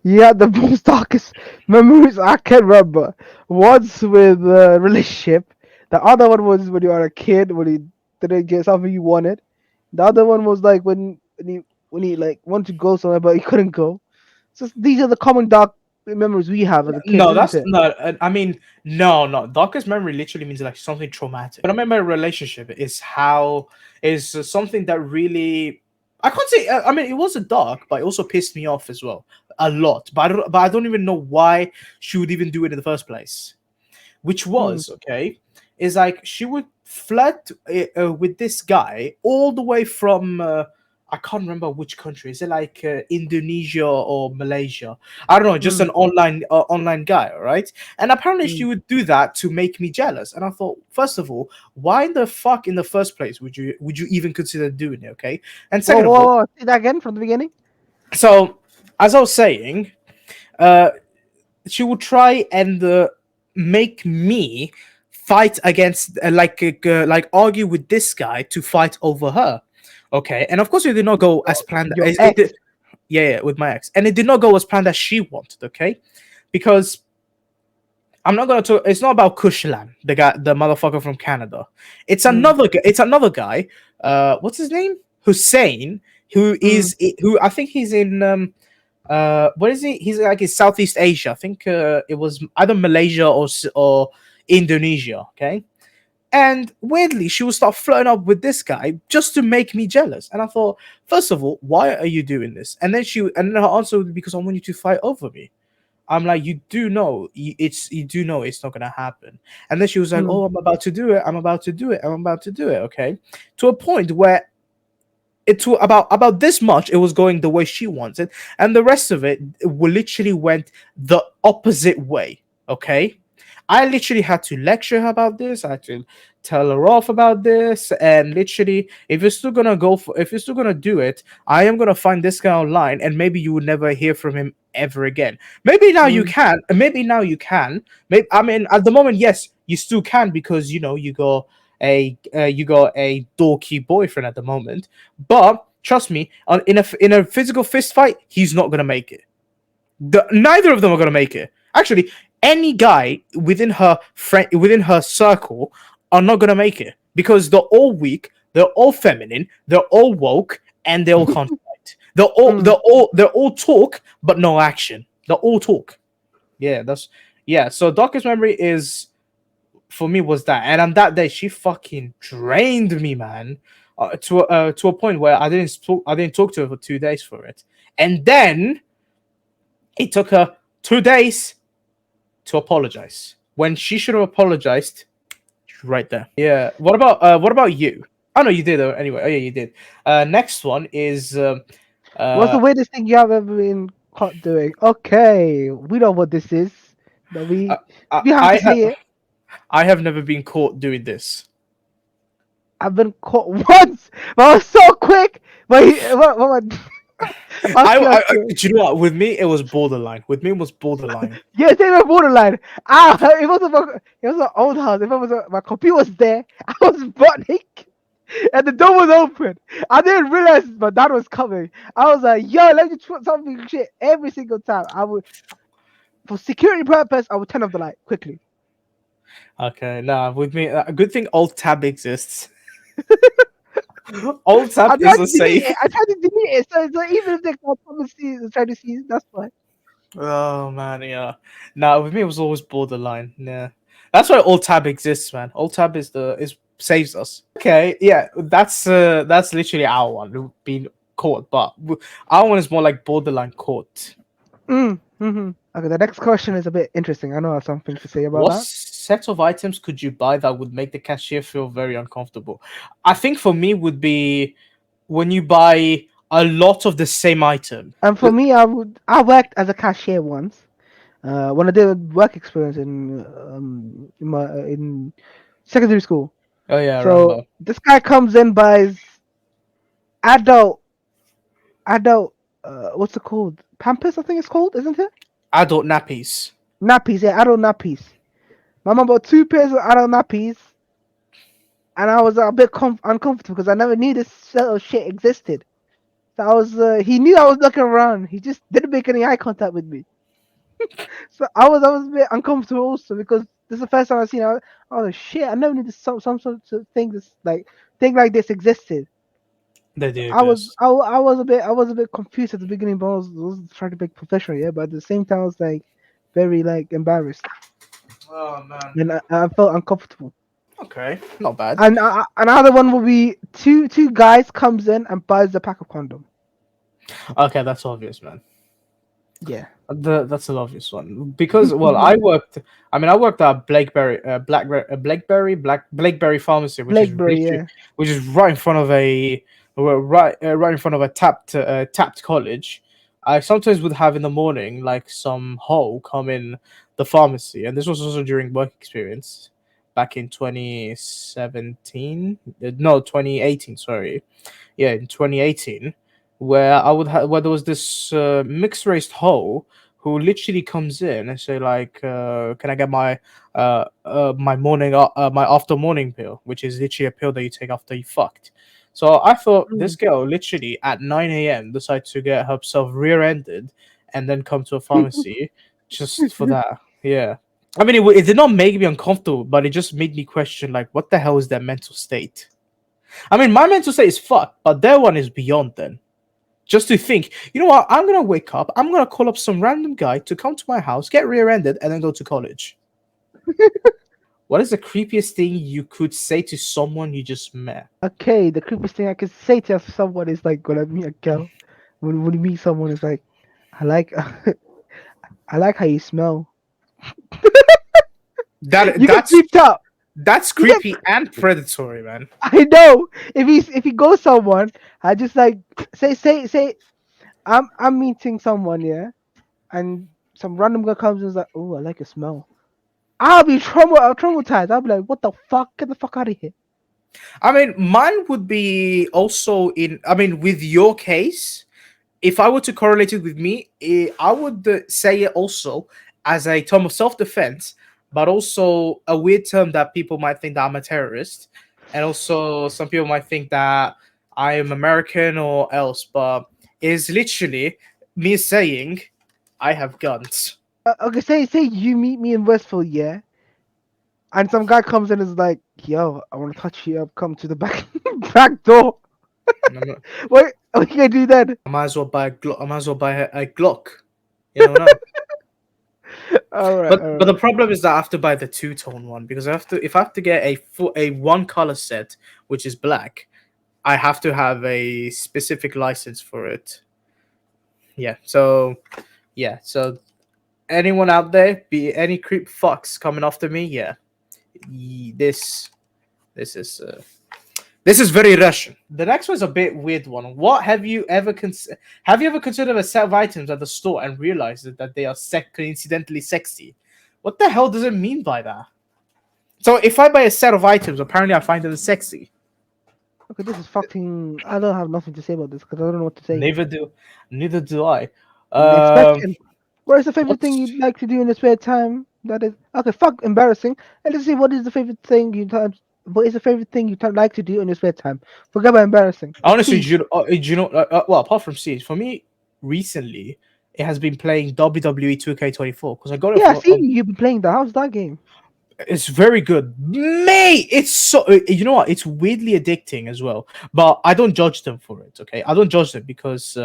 you had the most darkest memories I can remember. One's with relationship. The other one was when you were a kid, when you didn't get something you wanted. The other one was like when you like wanted to go somewhere but you couldn't go. So these are the common dark memories we have as a kid,
No,
isn't
that's
it?
no. I mean, no. Darkest memory literally means like something traumatic. When I remember a relationship, is something that really. I can't say. I mean, it wasn't dark, but it also pissed me off as well a lot. But I don't even know why she would even do it in the first place. Which
Mm,
was okay, is like she would flirt with this guy all the way from I can't remember which country. Is it like Indonesia or Malaysia? I don't know. Just
mm,
an online guy, all right? And apparently she
mm.
would do that to make me jealous. And I thought, first of all, why in the fuck in the first place would you even consider doing it? Okay. And
Whoa,
second of
whoa,
all,
whoa! Say that again from the beginning.
so as I was saying, uh, she would try and make me fight against like argue with this guy to fight over her. Okay, and of course it did not go as planned.
Your ex.
Yeah, with my ex, and it did not go as planned as she wanted. Okay, because I'm not gonna talk. It's not about Kushlan, the guy, the motherfucker from Canada. It's
Mm,
another. It's another guy. What's his name? Hussein,
mm,
who I think he's in what is he? He's like in Southeast Asia. I think it was either Malaysia or Indonesia. Okay, And weirdly, she would start flirting up with this guy just to make me jealous. And I thought, first of all, why are you doing this? And then her answer would be, because I want you to fight over me. I'm like, you do know, you do know it's not gonna happen. And then she was like,
Mm,
oh, I'm about to do it. I'm about to do it. I'm about to do it. Okay, to a point where it to about this much, it was going the way she wanted, and the rest of it literally went the opposite way. Okay, I literally had to lecture her about this. I had to tell her off about this, and literally, if you're still gonna do it, I am gonna find this guy online, and maybe you would never hear from him ever again. Maybe now you
mm,
can. Maybe now you can. Maybe, I mean, at the moment, yes, you still can, because you got a dorky boyfriend at the moment. But trust me, in a physical fist fight, he's not gonna make it. Neither of them are gonna make it. Actually, any guy within her circle are not gonna make it, because they're all weak, they're all feminine, they're all woke, and they all can't fight.
mm.
They're all talk but no action. They're all talk. Yeah, that's yeah. So darkest memory is for me was that, and on that day she fucking drained me, man, to a point where I didn't talk to her for 2 days for it, and then it took her 2 days to apologize when she should have apologized right there. Yeah. What about you? Oh no, you did anyway. Oh yeah, you did. Next one is
What's the
uh
weirdest thing you have ever been caught doing? Okay, we know what this is. No,
I
we have to say it.
I have never been caught doing this.
I've been caught once, but I was so quick. But ask you.
Do you know what? With me, it was borderline. With me, it was borderline.
Yeah, they were borderline. Ah, it was an old house. If it was my computer was there, I was running, and the door was open. I didn't realize my dad was coming. I was like, "Yo, let me put something shit." Every single time, I would, for security purpose, I would turn off the light quickly.
Okay, nah. With me, a good thing alt tab exists. Alt tab
I
is
tried
a
to delete
safe.
it. I tried to delete it. So even if they can't come and see, try to see, that's fine.
Oh man, yeah. Nah, with me it was always borderline. Yeah, that's why alt tab exists, man. Alt tab is saves us. Okay, yeah, that's literally our one being caught, but our one is more like borderline caught.
Okay, the next question is a bit interesting. I know I have something to say about
What
that.
set of items could you buy that would make the cashier feel very uncomfortable? I think for me would be when you buy a lot of the same item.
And for me, I worked as a cashier once. When I did work experience in secondary school.
Oh yeah, I
So
remember.
this guy comes in, buys adult adult what's it called? Pampers, I think it's called, isn't it?
Adult nappies.
Nappies, yeah, adult nappies. My mum bought 2 pairs of adult nappies, and I was a bit uncomfortable because I never knew this sort of shit existed. So I was, he knew I was looking around. He just didn't make any eye contact with me. So I was a bit uncomfortable also because this is the first time I've seen. I was like, shit, I never knew this some sort of thing like this existed.
They do exist.
I was a bit confused at the beginning, but I was trying to be professional, yeah. But at the same time, I was like very like embarrassed,
Oh man.
and I felt uncomfortable.
Okay, not bad.
And another one will be two guys comes in and buys a pack of condom.
Okay, that's obvious, man.
Yeah,
That's an obvious one because well, I worked. I mean, I worked at Blackberry Pharmacy,
Blackberry, yeah.
which is right in front of right in front of a tapped college. I sometimes would have in the morning like some hoe come in the pharmacy, and this was also during work experience back in 2017. No, 2018. Sorry, yeah, in 2018, where where there was this mixed race hoe who literally comes in and say like, "Can I get my after morning pill, which is literally a pill that you take after you fucked." So I thought this
Mm.
girl literally at 9 a.m. decided to get herself rear-ended and then come to a pharmacy just for that. Yeah. I mean, it did not make me uncomfortable, but it just made me question, like, what the hell is their mental state? I mean, my mental state is fucked, but their one is beyond then. Just to think, you know what? I'm gonna wake up. I'm gonna call up some random guy to come to my house, get rear-ended, and then go to college. What is the creepiest thing you could say to someone you just met?
Okay, the creepiest thing I can say to someone is like when I meet a girl, when you meet someone, it's like, I like, I like how you smell.
That
You get
that's
creeped out.
that's
You get,
creepy and predatory, man.
I know. If he goes someone, I just like say I'm meeting someone, yeah, and some random girl comes and is like, oh, I like your smell. I'll traumatized. I'll be like, what the fuck? Get the fuck out of here.
I mean, mine would be also in. I mean, with your case, if I were to correlate it with me, I would say it also as a term of self defense, but also a weird term that people might think that I'm a terrorist, and also some people might think that I am American or else. But it's literally me saying I have guns.
Okay, say you meet me in Westfield, yeah, and some guy comes in and is like, yo, I want to touch you up. Come to the back back door.
I'm-
What you gonna do then?
I might as well buy a Glock. I might as well buy a Glock. You never know.
All right,
But
all
the
right.
problem is that I have to buy the two tone one because I have to if I have to get a one color set which is black, I have to have a specific license for it. Yeah. So yeah. So anyone out there, be any creep fucks coming after me, yeah. This this is this is very Russian. The next one's a bit weird one. What have you ever considered a set of items at the store and realized that they are coincidentally sexy? What the hell does it mean by that? So if I buy a set of items, apparently I find them sexy.
Okay, this is fucking. I don't have nothing to say about this because I don't know what to say.
Neither do, neither do I.
Next question. What is the favorite thing
What's
you'd like to do in your spare time? That is okay. Fuck, embarrassing. And let's see what is the favorite thing what is the favorite thing you like to do in your spare time? Forget about embarrassing.
honestly,
Please.
do you know? Well, apart from Siege, for me recently, it has been playing WWE 2K24 because I got it
Yeah, I
for.
see you've been playing that. How's that game?
It's very good, mate. It's so you know what? It's weirdly addicting as well. But I don't judge them for it. Okay, I don't judge them because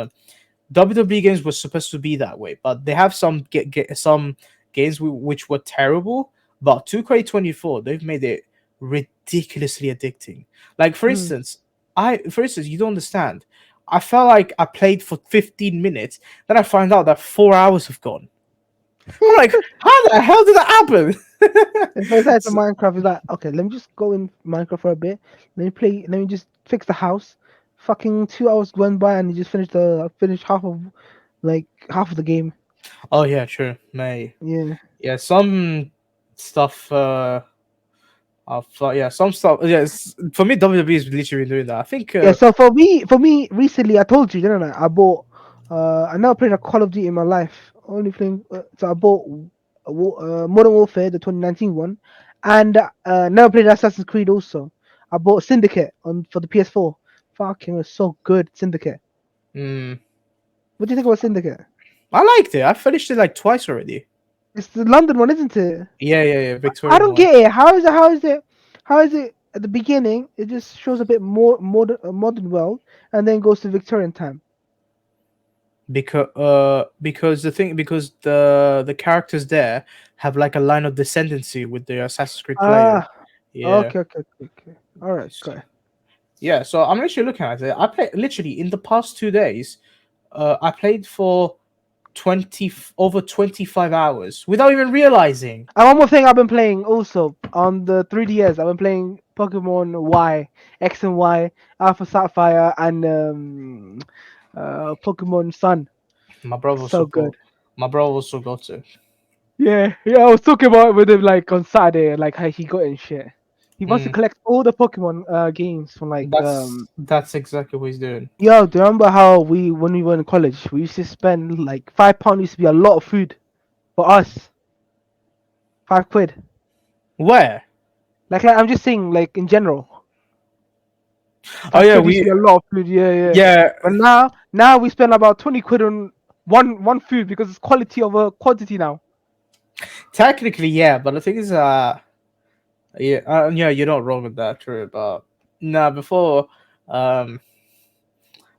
WWE games were supposed to be that way, but they have some some games which were terrible. But 2K24, they've made it ridiculously addicting. Like
Mm.
for instance, you don't understand. I felt like I played for 15 minutes, then I find out that 4 hours have gone. I'm like, how the hell did that happen?
The first time to
So-
Minecraft is like, okay, let me just go in Minecraft for a bit. Let me just fix the house. Fucking 2 hours went by and you just finished half of the game.
oh yeah, true, mate.
Yeah.
Yeah, some stuff. Yeah, some stuff. Yeah, for me, WWE is literally doing that. I think.
Yeah, so for me, recently I told you, didn't I? I bought. I never played a Call of Duty in my life. Only thing, so I bought Modern Warfare, the 2019 one, and never played Assassin's Creed. Also, I bought Syndicate on for the PS4. Fucking, it was so good, Syndicate.
Mm,
What do you think about Syndicate?
I liked it. I finished it like twice already.
It's the London one, isn't it?
Yeah,
I
Victorian
don't
one.
get it. How is it at the beginning? It just shows a bit more modern world, and then goes to Victorian time.
Because the characters there have like a line of descendancy with the Assassin's Creed player.
Ah,
Yeah.
okay. All right, got it.
Yeah, so I'm literally looking at it. I played literally in the past 2 days. I played for 25 hours without even realizing.
And one more thing I've been playing also on the 3DS. I've been playing Pokemon Y, X and Y, Alpha Sapphire, and Pokemon Sun.
My brother
So
also
good.
got. My brother also got it.
Yeah. I was talking about it with him like on Saturday, like how he got it and shit. He wants to
Mm,
collect all the Pokemon games from like
that's exactly what he's doing.
Yo, do you remember how when we were in college, we used to spend like £5 used to be a lot of food for us. £5.
Where?
Like I'm just saying, like in general.
Oh yeah,
£5 used to be a lot of food, yeah.
yeah.
But now we spend about £20 on one food because it's quality over quantity now.
Technically, yeah, but the thing is, yeah, you're not wrong with that, true. But nah, before, um,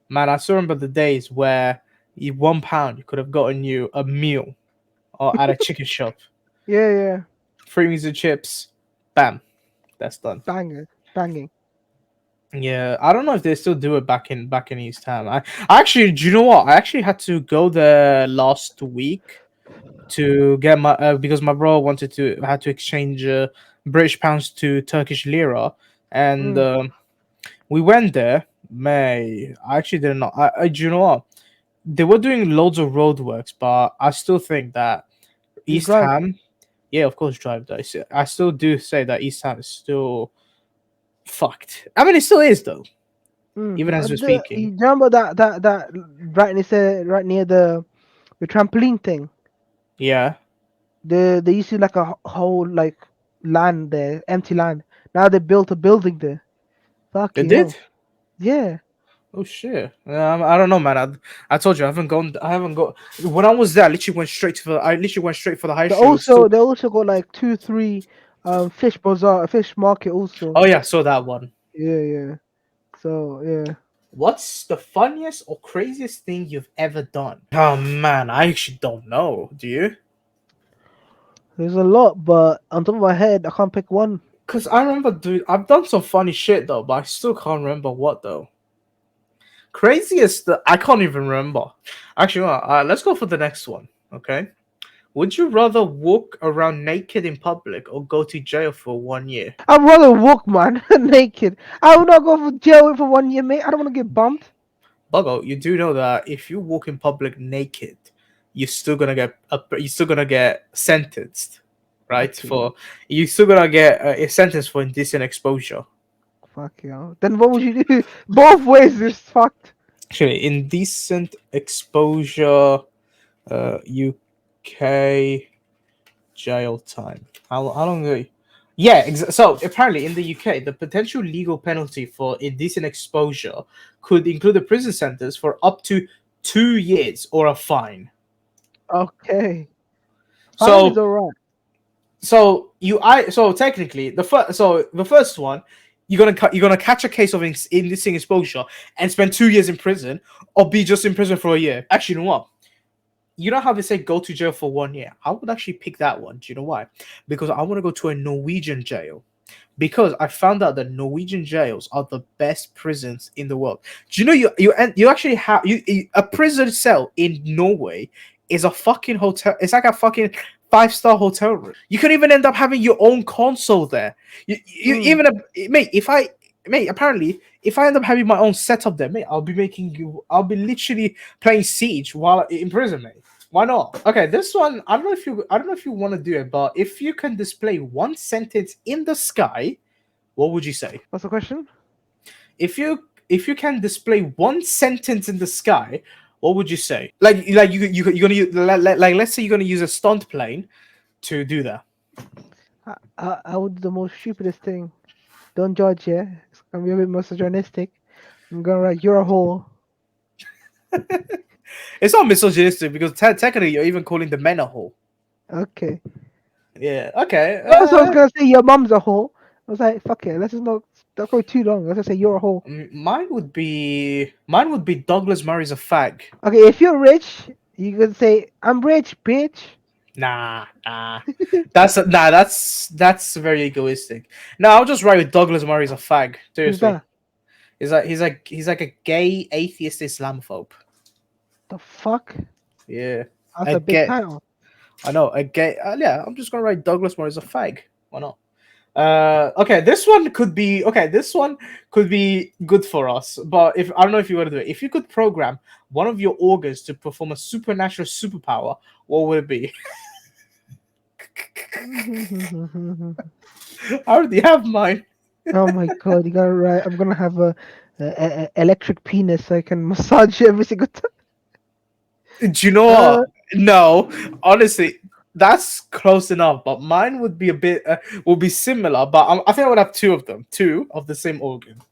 man, I still remember the days where you £1 you could have gotten you a meal or at a chicken shop,
Yeah.
3 meals of chips, bam, that's done.
Banging.
Yeah, I don't know if they still do it back in East Ham. I actually, do you know what? I actually had to go there last week to get my because my bro wanted to had to exchange British pounds to Turkish lira, and
Mm.
we went there. May I actually didn't know. Do you know what? They were doing loads of roadworks, but I still think that
You
East
drive.
Ham, yeah, of course, drive dice. I still do say that East Ham is still fucked. I mean, it still is though, even as we're
You
speaking.
remember that right near the trampoline thing?
Yeah,
They used to like a whole like land there, empty land. Now they built a building there.
they
Fucking
did.
hell. Yeah.
Oh shit! I don't know, man. I told you I haven't gone. I haven't got. When I was there, I literally went straight to the. I literally went straight for the high street. It was still.
They also got like 2, 3 fish bazaar, a fish market also.
Oh yeah, I saw that one.
Yeah, yeah. So yeah.
What's the funniest or craziest thing you've ever done? Oh man, I actually don't know. Do you?
There's a lot, but on top of my head I can't pick one.
Cause I remember, dude. I've done some funny shit though, but I still can't remember what though. Craziest, I can't even remember. Actually, let's go for the next one. Okay. Would you rather walk around naked in public or go to jail for 1 year?
I'd rather walk, man, naked. I would not go for jail for 1 year, mate. I don't want to get bumped.
Buggo, you do know that if you walk in public naked, you're still gonna get sentenced, right?
Fuck you.
You're still gonna get a sentence for indecent exposure.
Fuck you. Then what would you do? Both ways is fucked.
Actually, indecent exposure, UK jail time. How long are you? Yeah, so apparently in the UK, the potential legal penalty for indecent exposure could include a prison sentence for up to 2 years or a fine.
Okay. Fine is
So,
alright.
so technically the first one, you're gonna catch a case of indecent exposure and spend 2 years in prison, or be just in prison for a year. Actually, you know what? You know how they say go to jail for 1 year? I would actually pick that one. Do you know why? Because I want to go to a Norwegian jail. Because I found out that Norwegian jails are the best prisons in the world. Do you know you actually have a prison cell in Norway is a fucking hotel. It's like a fucking 5-star hotel room. You can even end up having your own console there. You even mate. Apparently, if I end up having my own setup there, mate, I'll be literally playing Siege while in prison, mate. Why not? Okay, this one, I don't know if you want to do it, but if you can display one sentence in the sky, what would you say?
What's the question?
If you can display one sentence in the sky, what would you say? Like you're gonna use, like let's say you're gonna use a stunt plane to do that.
I would do the most stupidest thing. Don't judge, yeah? It's gonna be a bit misogynistic. I'm gonna write, you're a whore.
It's not misogynistic because technically you're even calling the men a whore.
Okay.
Yeah. Okay.
Also, I was gonna say your mum's a whore. I was like, fuck it, let's just not don't go too long. Let's just say you're a whore.
Mine would be Douglas Murray's a fag.
Okay, if you're rich, you can say, I'm rich, bitch.
Nah. That's very egoistic. No, I'll just write with Douglas Murray's a fag.
Who's
Seriously,
that?
he's like a gay atheist Islamophobe.
The fuck?
Yeah,
That's
a
a big
gay.
title.
I know a gay. Yeah, I'm just gonna write Douglas Murray's a fag. Why not? Okay, this one could be okay. This one could be good for us, but if I don't know if you want to do it. If you could program one of your organs to perform a supernatural superpower, what would it be? I already have mine.
Oh my god, you got it right. I'm gonna have a electric penis so I can massage every single time.
Do you know what? No, honestly, that's close enough. But mine would be would be similar. But I think I would have two of them, two of the same organ.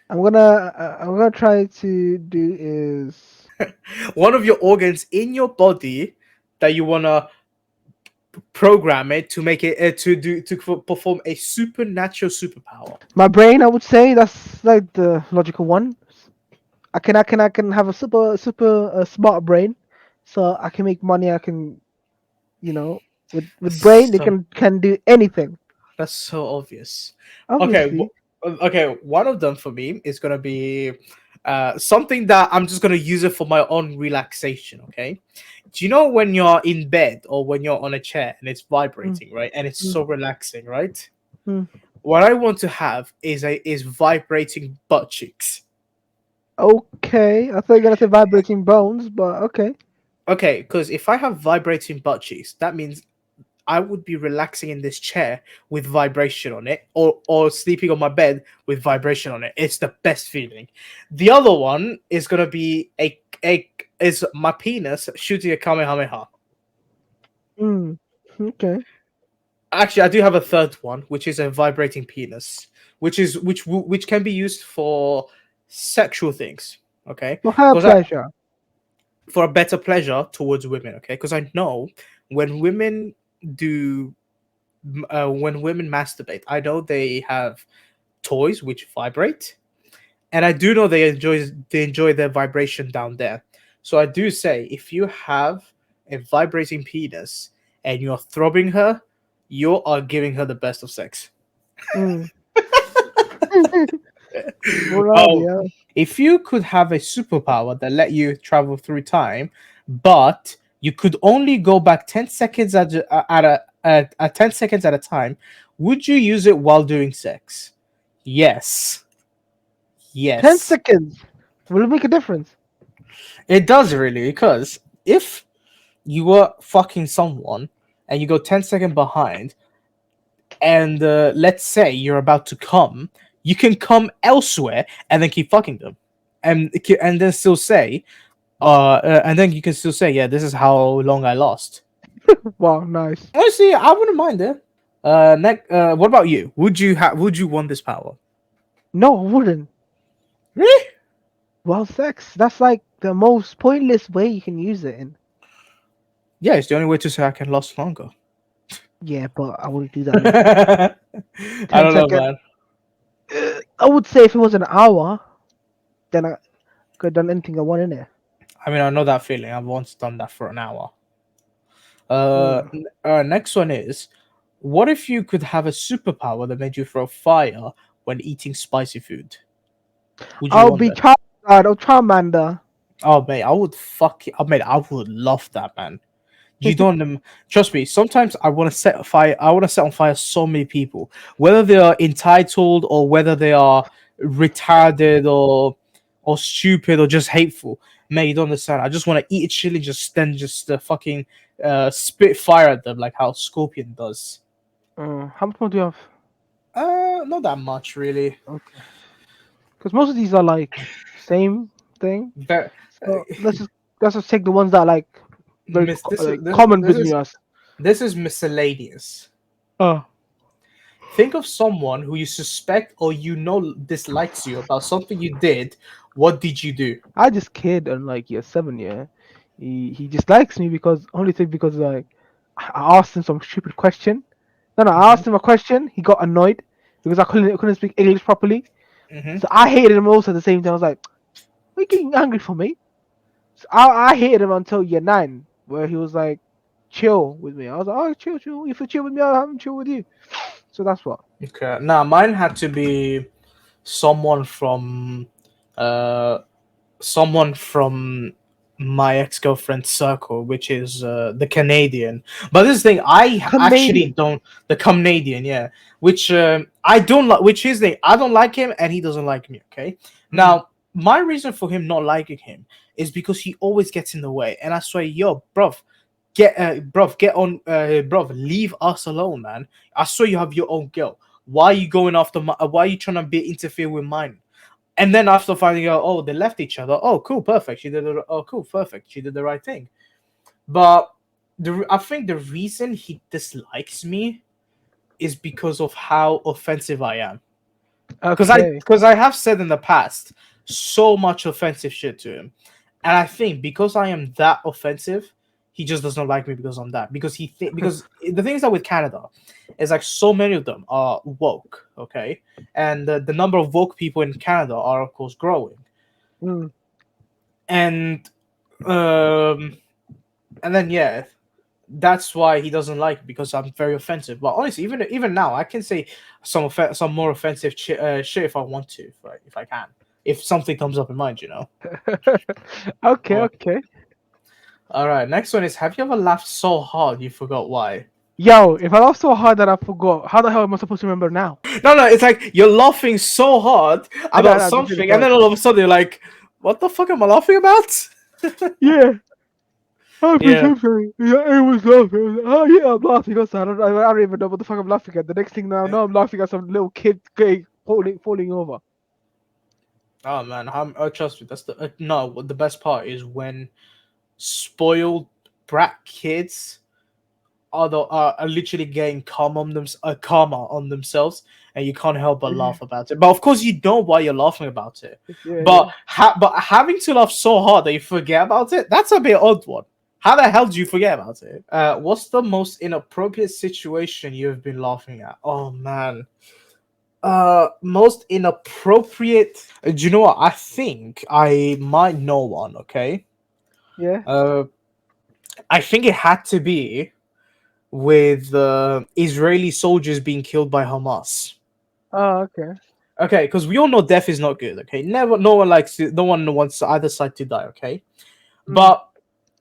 I'm gonna try to do is
One of your organs in your body that you wanna program it to make it perform a supernatural superpower.
my brain. I would say that's like the logical one. I can have a super smart brain, so I can make money. I can, with brain they
So
can do anything.
That's so obvious. Okay,
Obviously.
okay. One of them for me is gonna be something that I'm just gonna use it for my own relaxation. Okay. Do you know when you're in bed or when you're on a chair and it's
Mm,
vibrating, right? And it's
mm,
so relaxing, right?
mm.
What I want to have is vibrating butt cheeks.
Okay, I thought you were gonna say vibrating bones, but okay.
Okay, because if I have vibrating butt cheeks, that means I would be relaxing in this chair with vibration on it, or sleeping on my bed with vibration on it. It's the best feeling. The other one is gonna be a is my penis shooting a kamehameha.
Mm, okay.
Actually, I do have a third one, which is a vibrating penis, which can be used for sexual things. Okay,
For her
because I
pleasure.
for a better pleasure towards women. Okay, because I know when women do when women masturbate, I know they have toys which vibrate, and I do know they enjoy their vibration down there. So I do say if you have a vibrating penis and you're throbbing her, you are giving her the best of sex.
Mm. Alrighty,
Oh,
yeah.
if you could have a superpower that let you travel through time, but you could only go back 10 seconds at 10 seconds at a time, would you use it while doing sex? Yes.
10
Yes.
seconds. Will it make a difference?
It does really, because if you were fucking someone and you go 10 seconds behind, and let's say you're about to come, you can come elsewhere and then keep fucking them, and then still say, and then you can still say, yeah, this is how long I lost.
Wow, nice.
Honestly, I wouldn't mind it. What about you? Would you want this power?
No, I wouldn't.
Really?
Well, sex, that's like the most pointless way you can use it in.
Yeah, it's the only way to say I can last longer.
Yeah, but I wouldn't do that in
I
10
don't know,
seconds.
man.
I would say if it was an hour, then I could have done anything I want in it.
I mean, I know that feeling. I've once done that for an hour.
Mm.
Next one is, what if you could have a superpower that made you throw fire when eating spicy food? Would you
I'll
want
be
that?
Charizard or Charmander.
Oh, mate, I would fuck it. I mean, I would love that, man. You don't trust me. Sometimes I want to set a fire. I want to set on fire so many people, whether they are entitled or whether they are retarded or stupid or just hateful. Man, you don't understand. I just want to eat a chili, just then just fucking spit fire at them like how Scorpion does.
How much more do you have?
Not that much really.
Okay. Because most of these are like same thing.
But
So let's just take the ones that are like very
miss this is
like common
this
between
is
us.
this is miscellaneous.
Oh,
Think of someone who you suspect or you know dislikes you about something you did. What did you do?
I just kid and like year 7, yeah. He dislikes me because only thing because like I asked him some stupid question. No, I
Hmm.
asked him a question. He got annoyed because I couldn't speak English properly.
Hmm.
So I hated him also at the same time. I was like, "Why are you getting angry for me?" So I hated him until year 9, where he was like, "Chill with me." I was like, "Oh, chill, chill. If you chill with me, I'll have him chill with you." So that's what.
Okay. Now mine had to be someone from uh someone from my ex-girlfriend's circle, which is the Canadian. But this thing, actually
Canadian.
don't, the Canadian, yeah. Which I don't like. Which is the I don't like him, and he doesn't like me. Okay.
Mm.
Now my reason for him not liking him is because he always gets in the way, and I swear, yo, bruv, get on, bruv, leave us alone, man. I swear you have your own girl. Why are you going after my? Why are you trying to be interfere with mine? And then after finding out, oh, they left each other. Oh, cool, perfect. Oh, cool, perfect. She did the right thing. But I think the reason he dislikes me is because of how offensive I am. Because I
Okay.
because I have said in the past so much offensive shit to him, and I think because I am that offensive, he just doesn't like me because I'm that. Because the thing is that with Canada, is like so many of them are woke, okay, and the number of woke people in Canada are of course growing,
Mm.
and um and then yeah, that's why he doesn't like it, because I'm very offensive. But honestly, even now, I can say some more offensive shit if I want to, if I can, if something comes up in mind, you know.
Okay,
Well,
okay.
all right. Next one is: have you ever laughed so hard you forgot why?
Yo, if I laughed so hard that I forgot, how the hell am I supposed to remember now?
No, it's like you're laughing so hard
I
about
know, just really
something, and
quiet.
then all of a sudden you're like, "What the fuck am I laughing about?"
Yeah. I think
Yeah.
something. Yeah, it was laughing. Oh yeah, I'm laughing. Also, I don't even know what the fuck I'm laughing at. The next thing now, I'm laughing at some little kid falling over.
Oh man, trust me. That's the no. The best part is when spoiled brat kids are literally getting karma on themselves, and you can't help but laugh about it. But of course, you know why you're laughing about it.
Yeah,
But
yeah.
but having to laugh so hard that you forget about it, that's a bit odd one. How the hell do you forget about it? What's the most inappropriate situation you have been laughing at? Oh man. Most inappropriate. Do you know what? I think I might know one. Okay.
Yeah.
Uh, I think it had to be with Israeli soldiers being killed by Hamas.
Oh, okay.
Okay, because we all know death is not good. Okay, never, no one wants either side to die. Okay,
Mm,
but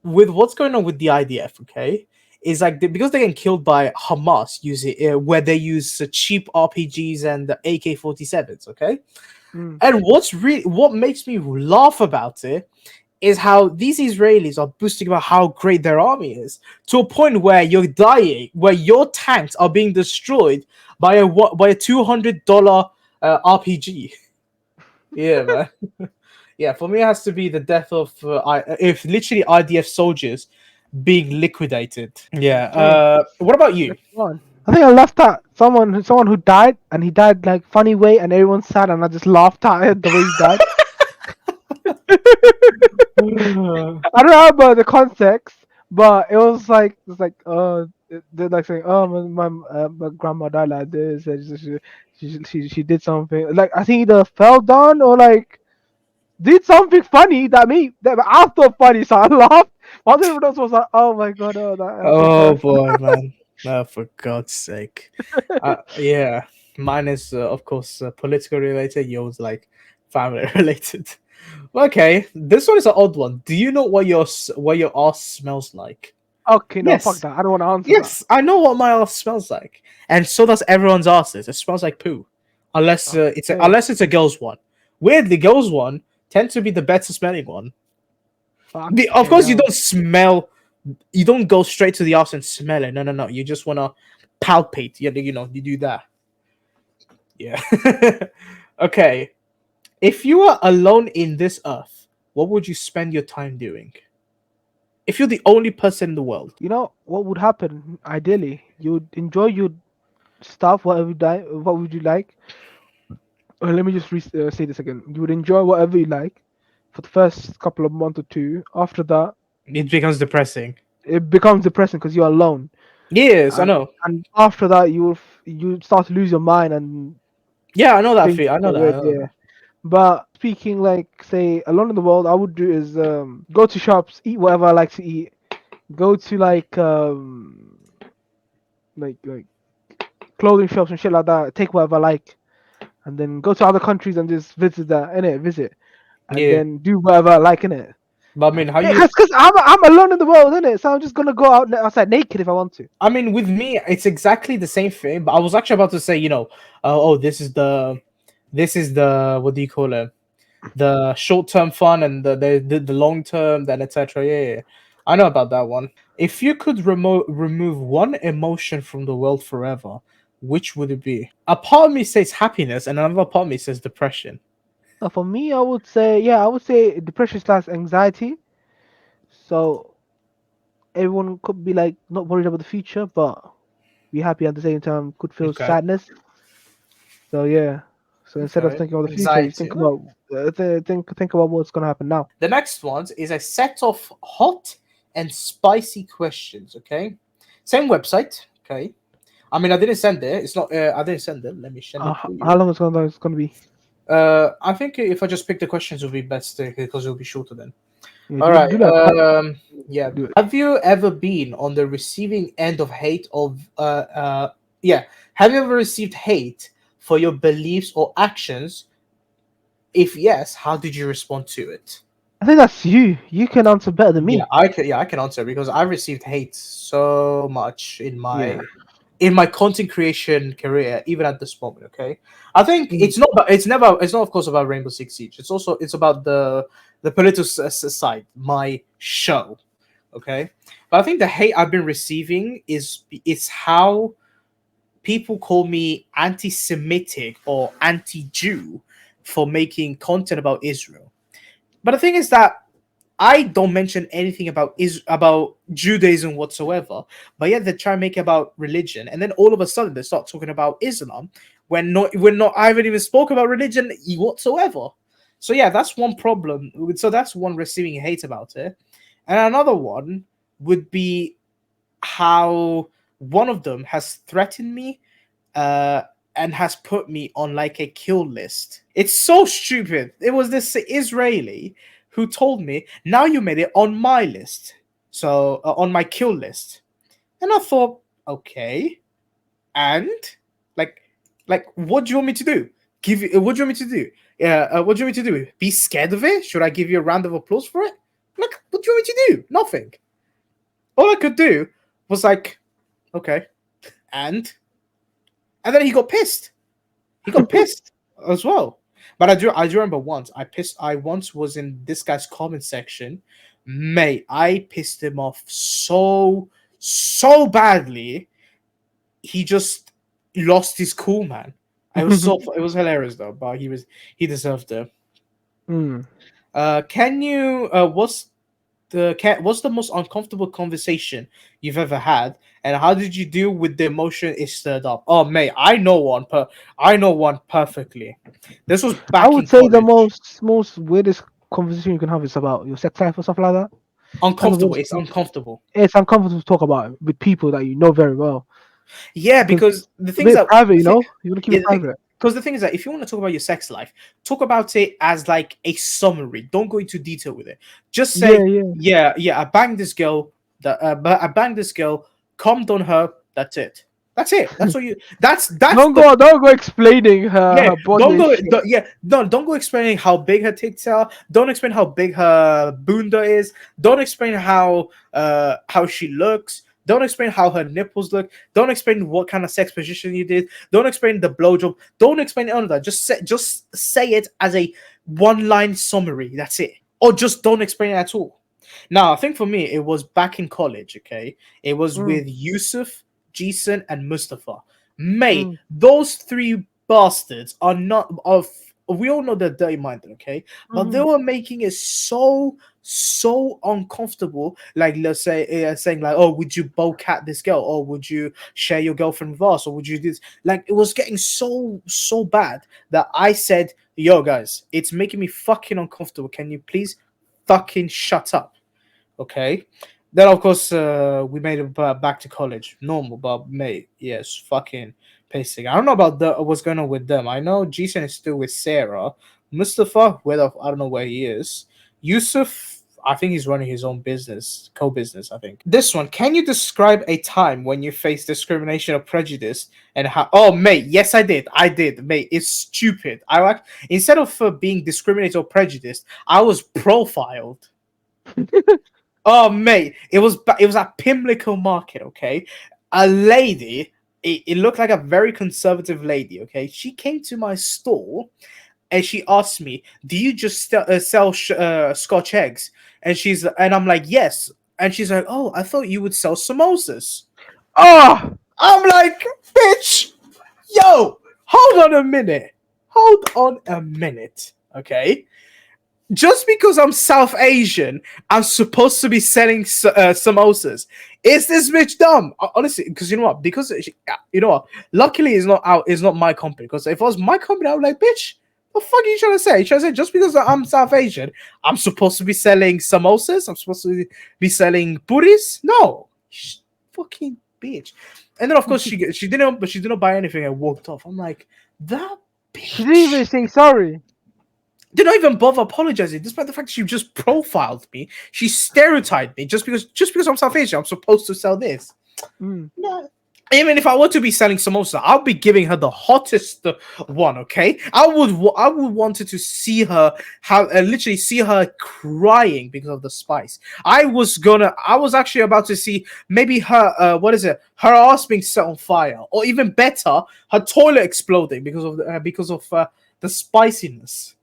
with what's going on with the IDF, okay, is like because they're getting killed by Hamas, where they use cheap RPGs and the AK-47s. Okay,
mm.
and what makes me laugh about it is how these Israelis are boasting about how great their army is, to a point where you're dying, where your tanks are being destroyed by a $200 RPG. Yeah, man. Yeah, for me, it has to be the death of if literally IDF soldiers being liquidated. Yeah.
Okay.
What about you?
Next one. I think I laughed at someone who died, and he died like funny way, and everyone's sad, and I just laughed at it the way he died. I don't know about the context, but they're like saying, "Oh, my grandma died like this, and she did something like I think either fell down or like did something funny that I thought funny, so I laughed. One everyone else was like, "Oh my god, oh that happened to
Oh
her."
boy, man. Oh, for God's sake. Yeah. Mine is, of course, political related. Yours, like, family related. Okay. This one is an odd one. Do you know what your ass smells like?
Okay, no, fuck
Yes.
that. I don't want to answer that.
Yes, I know what my ass smells like. And so does everyone's asses. It smells like poo.
Okay,
Unless it's a girl's one. Weirdly, girls' one tend to be the better smelling one. Of
fucking
course,
hell.
you don't go straight to the ass and smell it. No. You just want to palpate. You do that. Yeah. Okay. If you were alone in this earth, what would you spend your time doing? If you're the only person in the world.
You know what would happen? Ideally, you'd enjoy your stuff, what would you like? Let me just say this again. You would enjoy whatever you like for the first couple of months or two. After that,
It becomes depressing.
it becomes depressing because you're alone.
Yes, I
And,
know.
and after that, you start to lose your mind and
Yeah, I know that
things
feel. I know
get
that. I
weird.
know
Yeah.
that.
But speaking like say alone in the world, I would do is go to shops, eat whatever I like to eat, go to like clothing shops and shit like that, take whatever I like, and then go to other countries and just visit, and
Yeah,
then do whatever I like in it.
but I mean, how
Yeah,
you?
cause I'm alone in the world, innit? So I'm just gonna go outside naked if I want to.
I mean, with me, it's exactly the same thing. But I was actually about to say, this is the what do you call it? The short term fun and the long term, then etc. Yeah. I know about that one. If you could remove one emotion from the world forever, which would it be? A part of me says happiness, and another part of me says depression.
For me, I would say depression slash anxiety. So everyone could be like not worried about the future, but be happy at the same time. Could feel
Okay.
sadness. So yeah. So instead of
Okay.
thinking about the future, you
Anxiety.
think about think about what's gonna happen now.
The next one is a set of hot and spicy questions. Okay, same website. Okay, I mean I didn't send it. It's not. I didn't send it. Let me send it to
How
you.
long it's gonna be?
I think if I just pick the questions, it will be best because it will be shorter then.
Yeah,
All right.
do that.
Yeah.
Do it.
Have you ever been on the receiving end of hate of yeah? Have you ever received hate for your beliefs or actions? If yes, how did you respond to it?
I think that's you. You can answer better than
Yeah,
me.
I can. Yeah, I can answer because I received hate so much
Yeah.
in my content creation career, even at this moment. Okay, I think
Mm.
it's not. It's never. It's not, of course, about Rainbow Six Siege. It's about the political side. My show. Okay, but I think the hate I've been receiving is how people call me anti-Semitic or anti-Jew for making content about Israel. But the thing is that I don't mention anything about Judaism whatsoever, but yet they try and make it about religion, and then all of a sudden they start talking about Islam when not I haven't even spoke about religion whatsoever. So yeah, that's one problem. So that's one receiving hate about it, and another one would be how one of them has threatened me uh and has put me on like a kill list. It's so stupid. It was this Israeli who told me, "Now you made it on my list." So on my kill list. And I thought, "Okay. And like what do you want me to do? What do you want me to do? What do you want me to do? Be scared of it? Should I give you a round of applause for it? Like, what do you want me to do? Nothing. All I could do was like, okay, and then he got pissed. He got pissed as well. But I do remember once I once was in this guy's comment section. Mate, I pissed him off so badly. He just lost his cool, man. It was hilarious though, but he deserved it.
Mm.
Can you what's the most uncomfortable conversation you've ever had, and how did you deal with the emotion it stirred up? Oh, mate, I know one perfectly. This was
I
back
would
in
say the
college.
most weirdest conversation you can have is about your sex life or stuff like that. That's the
Uncomfortable.
weirdest.
It's uncomfortable.
It's uncomfortable to talk about with people that you know very well
Yeah,
because
because the
a
thing is
bit
that
private. You know, you want to keep
yeah,
it private.
because the thing is that if you want to talk about your sex life, talk about it as like a summary. Don't go into detail with it. Just
Yeah,
say,
yeah.
yeah, I banged this girl. But I banged this girl. Calmed on her. That's it. That's it. That's what you. That's the
Don't go explaining
yeah.
her body
Don't
and
go.
shit.
Yeah. No. Don't go explaining how big her tits are. Don't explain how big her bunda is. Don't explain how she looks. Don't explain how her nipples look. Don't explain what kind of sex position you did. Don't explain the blowjob. Don't explain any of that. Just say it as a one line summary. That's it. Or just don't explain it at all. Now, I think for me, it was back in college. Okay, it was
Mm,
with Yusuf, Jason, and Mustafa. Mate,
mm,
those three bastards are not of. We all know they're dirty minded, okay? But they
mm.
were making it so uncomfortable. Like, let's say, saying like, "Oh, would you cat this girl? Or would you share your girlfriend with us? Or would you do this?" Like, it was getting so bad that I said, "Yo, guys, it's making me fucking uncomfortable. Can you please fucking shut up?" Okay. Then of course we made it back to college, normal. But mate, yes, fucking pacing. I don't know about what's going on with them. I know Jason is still with Sarah. Mustafa, I don't know where he is. Yusuf, I think he's running his own business, co-business. I think. This one. Can you describe a time when you faced discrimination or prejudice and how? Oh, mate, yes, I did. I did, mate. It's stupid. Instead of being discriminated or prejudiced, I was profiled. Oh mate, it was at Pimlico Market. Okay, a lady. It looked like a very conservative lady. Okay, she came to my store and she asked me, "Do you just sell Scotch eggs?" And I'm like, "Yes." And she's like, "Oh, I thought you would sell samosas."
Oh,
I'm like, "Bitch, yo, hold on a minute, hold on a minute, okay." Just because I'm South Asian, I'm supposed to be selling samosas. Is this bitch dumb? Honestly, because you know what? You know what? Luckily, it's not out. It's not my company. Because if it was my company, I would like, bitch. What the fuck are you trying to say? You trying to say just because I'm South Asian, I'm supposed to be selling samosas? I'm supposed to be selling puris? No, fucking bitch. And then of course she didn't, but she didn't buy anything and walked off. I'm like, that
she didn't even
bitch.
say sorry.
Did not even bother apologizing, despite the fact she just profiled me. She stereotyped me just because I'm South Asian. I'm supposed to sell this. No. Even if I were to be selling samosa, I'll be giving her the hottest one. Okay, I would wanted to see her literally see her crying because of the spice. I was actually about to see maybe her her ass being set on fire, or even better, her toilet exploding because of the spiciness.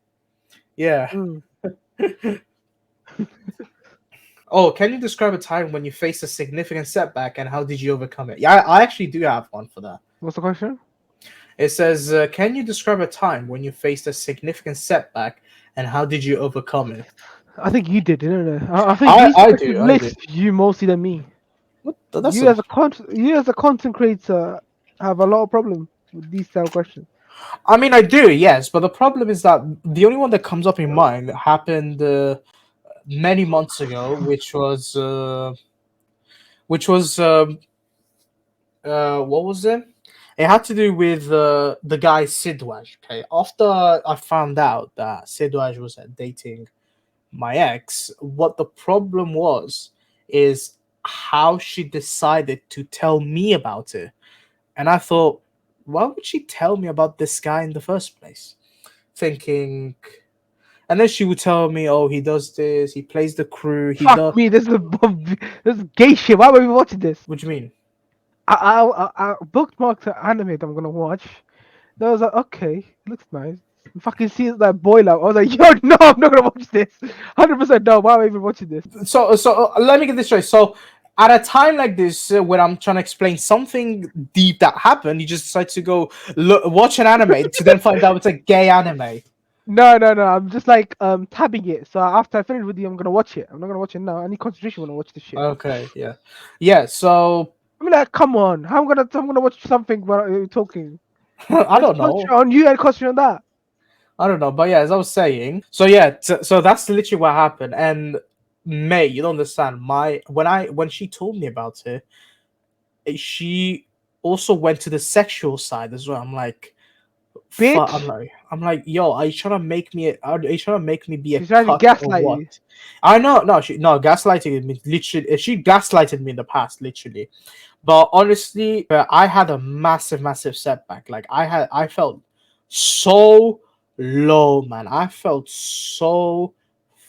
Yeah. Oh, can you describe a time when you faced a significant setback and how did you overcome it? Yeah, I actually do have one for that.
What's the question?
It says, can you describe a time when you faced a significant setback and how did you overcome it?
I think you did, didn't it? I think these
I
questions
do.
relate to you mostly than me.
What? That's
You as a content creator have a lot of problem with these style questions.
I mean, I do, yes, but the problem is that the only one that comes up in mind happened many months ago, which was what was it? It had to do with the guy Sidwaj. Okay, after I found out that Sidwaj was dating my ex, what the problem was is how she decided to tell me about it, and I thought, why would she tell me about this guy in the first place? Thinking, and then she would tell me, oh, he does this, he plays the crew, he
Fuck
does.
me, this is gay shit. Why were we watching this?
What do you mean?
I bookmarked the anime that I'm gonna watch. Then I was like, okay, looks nice. Fucking see that boiler. I was like, yo, no, I'm not gonna watch this. 100% no. Why am I even watching this?
So let me get this straight. So at a time like this, when I'm trying to explain something deep that happened, you just decide to go watch an anime to then find out it's a gay anime.
No. I'm just like tabbing it. So after I finish with you, I'm gonna watch it. I'm not gonna watch it now. I need concentration when I watch this shit.
Okay, yeah. So
I mean, like, come on. How I'm gonna watch something while you're talking?
I don't know.
Concentrate on you and concentrate on that.
I don't know, but yeah, as I was saying, so yeah, so that's literally what happened. And May, you don't understand. When she told me about it, she also went to the sexual side as well. I'm like,
Bitch.
I'm like, yo, are you trying to make me? Are you trying to make me be a
She's trying to
cuck or
gaslight
what?
you.
I know, no, gaslighting me literally. She gaslighted me in the past, literally. But honestly, I had a massive setback. Like I felt so low, man. I felt so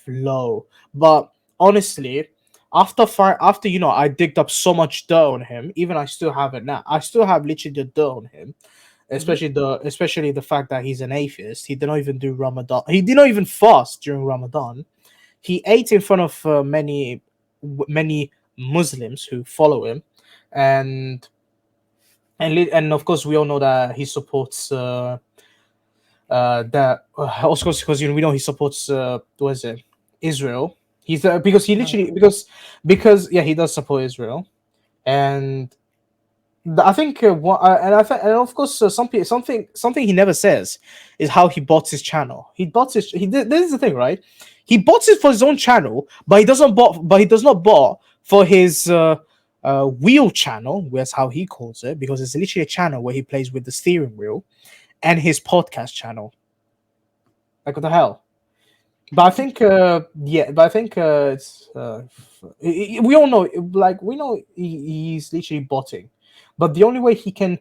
low. But honestly, after I digged up so much dirt on him. Even I still have it now. I still have literally the dirt on him, especially the fact that he's an atheist. He did not even do Ramadan. He did not even fast during Ramadan. He ate in front of many Muslims who follow him, and and of course we all know that he supports that also because we know he supports what is it, Israel. He's because he literally because yeah, he does support Israel. And I think and of course something he never says is how he bought his channel. This is the thing, right? He bought it for his own channel, but he does not bought for his wheel channel. That's how he calls it, because it's literally a channel where he plays with the steering wheel, and his podcast channel. Like, what the hell? But I think it's we all know, like, we know he's literally botting, but the only way he can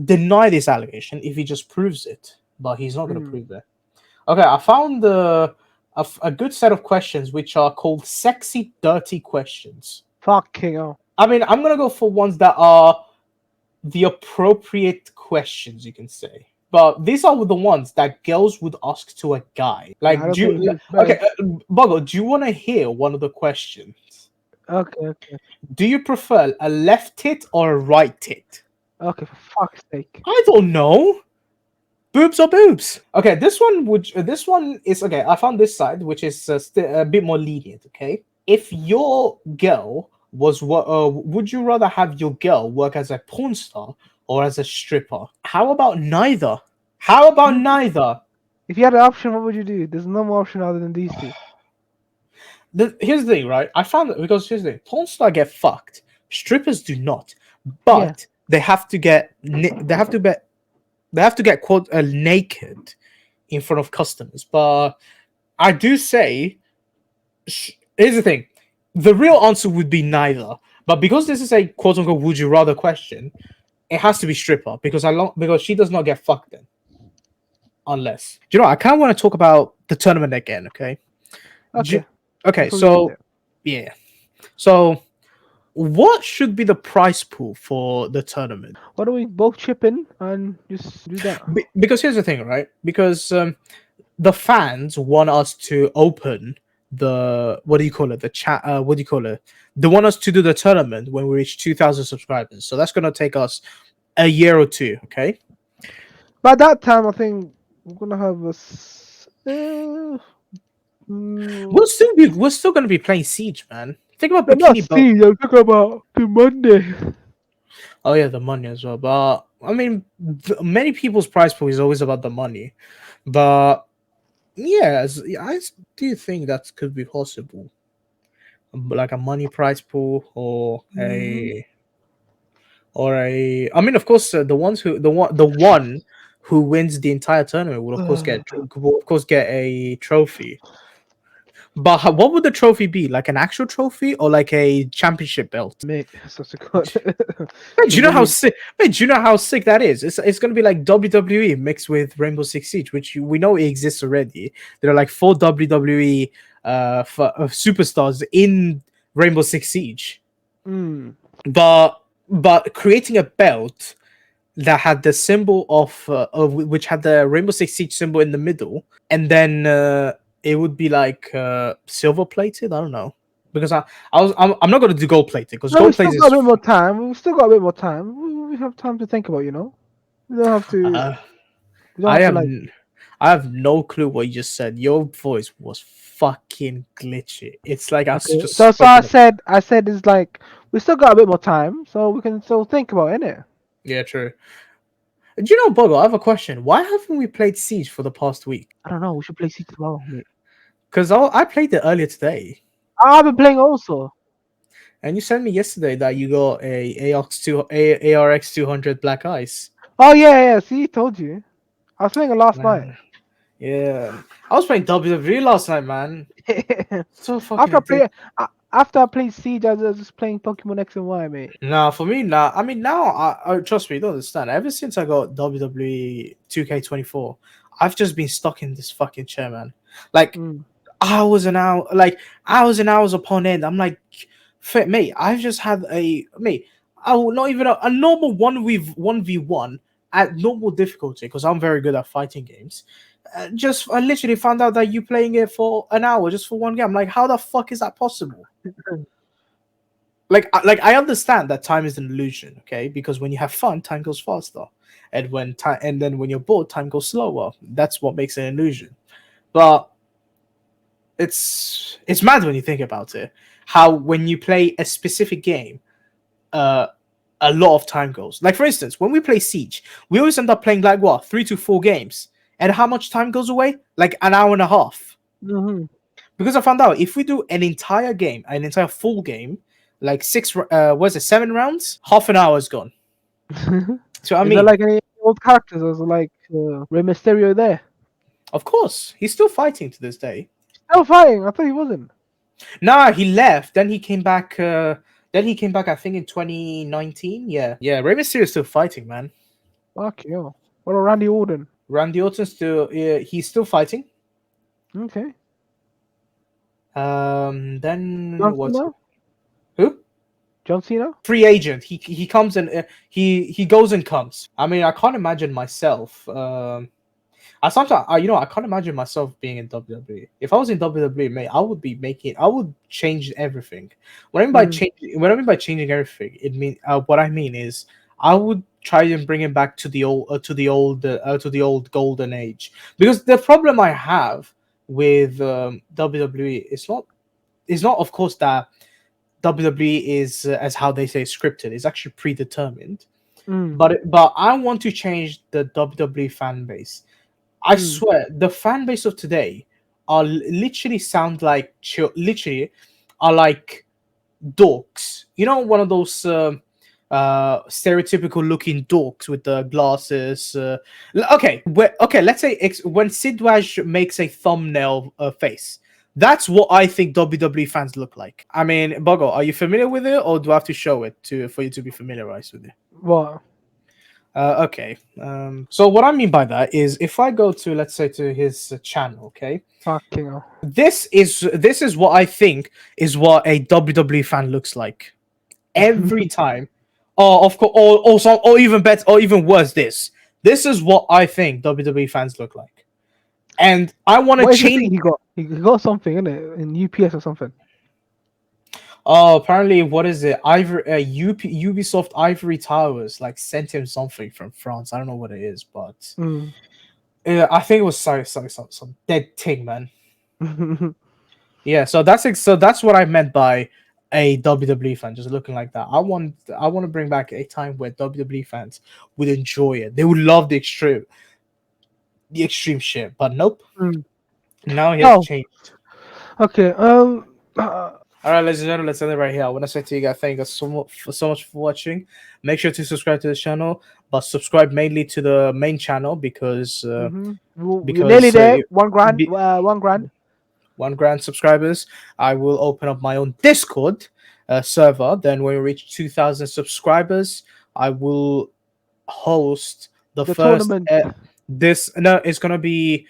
deny this allegation if he just proves it, but he's not going to prove it. Okay, I found a good set of questions which are called sexy dirty questions.
Fucking hell.
I mean, I'm gonna go for ones that are the appropriate questions, you can say. But these are the ones that girls would ask to a guy. Like, okay, Boggo, do you want to hear one of the questions?
Okay.
Do you prefer a left tit or a right tit?
Okay, for fuck's sake.
I don't know. Boobs or boobs? Okay, this one is okay. I found this side, which is a bit more lenient. Okay, if your girl was would you rather have your girl work as a porn star or as a stripper? How about neither?
If you had an option, what would you do? There's no more option other than these two.
Here's the thing, right? I found that because here's the thing: porn star get fucked, strippers do not, but they have to get quote naked in front of customers. But I do say, here's the thing: the real answer would be neither. But because this is a quote unquote "would you rather" question, it has to be stripper because she does not get fucked then. Unless, I kind of want to talk about the tournament again. Okay.
Okay.
Okay.
Before we leave
So
it.
yeah. So what should be the prize pool for the tournament?
Why don't we both chip in and just do that?
Because here's the thing, right? Because the fans want us to open the what do you call it? The chat. What do you call it? They want us to do the tournament when we reach 2,000 subscribers. So that's gonna take us a year or two. Okay.
By that time, I think we're gonna have
We're still gonna be playing Siege, man. Think about
but not
Bikini Boat.
Steve. I'm talking about the Monday.
Oh yeah, the money as well. But I mean, many people's prize pool is always about the money. But yeah, I do think that could be possible, like a money prize pool
Mhm.
or a. I mean, of course, the one who wins the entire tournament will of course get a trophy. But what would the trophy be? Like an actual trophy or like a championship belt?
Mate, such a good.
Man, do you
There's
know how
only
sick? Man, do you know how sick that is? It's gonna be like WWE mixed with Rainbow Six Siege, which we know it exists already. There are like 4 WWE superstars in Rainbow Six Siege,
mm,
but creating a belt that had the symbol of which had the Rainbow Six Siege symbol in the middle, and then it would be like silver plated. I don't know because I'm not gonna do gold plated because
no, we
gold
still
plated
got
is
a bit more time. We still got a bit more time. We have time to think about, you know. We don't have to.
uh,
We don't
I
have to
have
like.
I have no clue what you just said. Your voice was fucking glitchy. It's like I
Okay.
just
So I
spoken.
said, it's like we still got a bit more time, so we can still think about it.
Yeah, true. Do you know, Bogo? I have a question. Why haven't we played Siege for the past week?
I don't know. We should play C tomorrow, mate.
Because I played it earlier today,
I've been playing also.
and you sent me yesterday that you got a ARX 200 Black Ice.
Oh yeah. See, told you. I was playing it last night.
Man, yeah, I was playing WWE last night, man. So fucking
after I
addictive.
play, after I played Siege, I was just playing Pokemon X and Y, mate.
Nah, for me now. I mean, now I trust me. You don't understand. Ever since I got WWE 2K24, I've just been stuck in this fucking chair, man. Like
Mm.
hours and hours upon end. I'm like, mate, I've just had mate. I will not even a normal 1v1 at normal difficulty because I'm very good at fighting games. Just I literally found out that you playing it for an hour just for one game. I'm like, how the fuck is that possible? Like I understand that time is an illusion, okay? Because when you have fun, time goes faster, and then when you're bored, time goes slower. That's what makes an illusion. But it's mad when you think about it. How when you play a specific game, uh, a lot of time goes. Like for instance, when we play Siege, we always end up playing like what 3 to 4 games, and how much time goes away? Like an hour and a half.
Hmm.
Because I found out if we do an entire game, an entire full game, like was it 7 rounds? Half an hour is gone. So I
Is there
mean,
like any old characters? Or is it like Rey Mysterio there?
of course, he's still fighting to this day.
Still fighting? I thought he wasn't.
Nah, he left. Then he came back. I think in 2019. Yeah. Rey Mysterio is still fighting, man.
Fuck you. What about Randy Orton?
Randy Orton still. He's still fighting.
Okay.
Then
John
what's
Cena?
who?
John Cena?
Free agent. He comes and he goes and comes. I mean, I can't imagine myself. I sometimes, I can't imagine myself being in WWE. If I was in WWE, mate, I would change everything.
Mm.
What I mean by changing everything, what I mean is, I would try and bring it back to the old golden age. Because the problem I have with WWE is not, of course, that WWE is as how they say scripted. It's actually predetermined.
Mm.
But I want to change the WWE fan base. I
Mm.
swear, the fan base of today literally sound like literally are like dorks. You know, one of those stereotypical looking dorks with the glasses. Okay, let's say when Sidwaj makes a thumbnail face, that's what I think WWE fans look like. I mean, Boggo, are you familiar with it, or do I have to show it to for you to be familiarized with it?
What?
Okay. So what I mean by that is, if I go to, let's say, to his channel, okay,
Fucking hell.
this is what I think is what a WWE fan looks like every time. Oh, of course, or even better, or even worse. This is what I think WWE fans look like, and I want to
What is the
change.
thing he got? He got something in it in UPS or something.
Oh, apparently, what is it? Ubisoft Ivory Towers like sent him something from France. I don't know what it is, but
Mm.
I think it was some dead thing, man. Yeah, so that's what I meant by a WWE fan just looking like that. I want to bring back a time where WWE fans would enjoy it. They would love the extreme shit. But nope.
Mm.
Now he has
Oh,
changed.
okay.
All right, ladies and gentlemen, let's end it right here. I want to say to you guys, thank you so much for watching. Make sure to subscribe to the channel, but subscribe mainly to the main channel because
You're nearly there.
it-
1 grand.
be-
1 grand.
1 grand subscribers, I will open up my own Discord server. Then when we reach 2,000 subscribers, I will host the
The
first.
tournament.
This no, it's gonna be,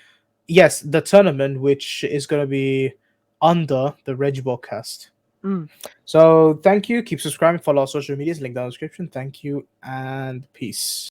yes, the tournament, which is gonna be under the Regibog cast.
Mm.
So thank you. Keep subscribing. Follow our social medias. Link down in the description. Thank you and peace.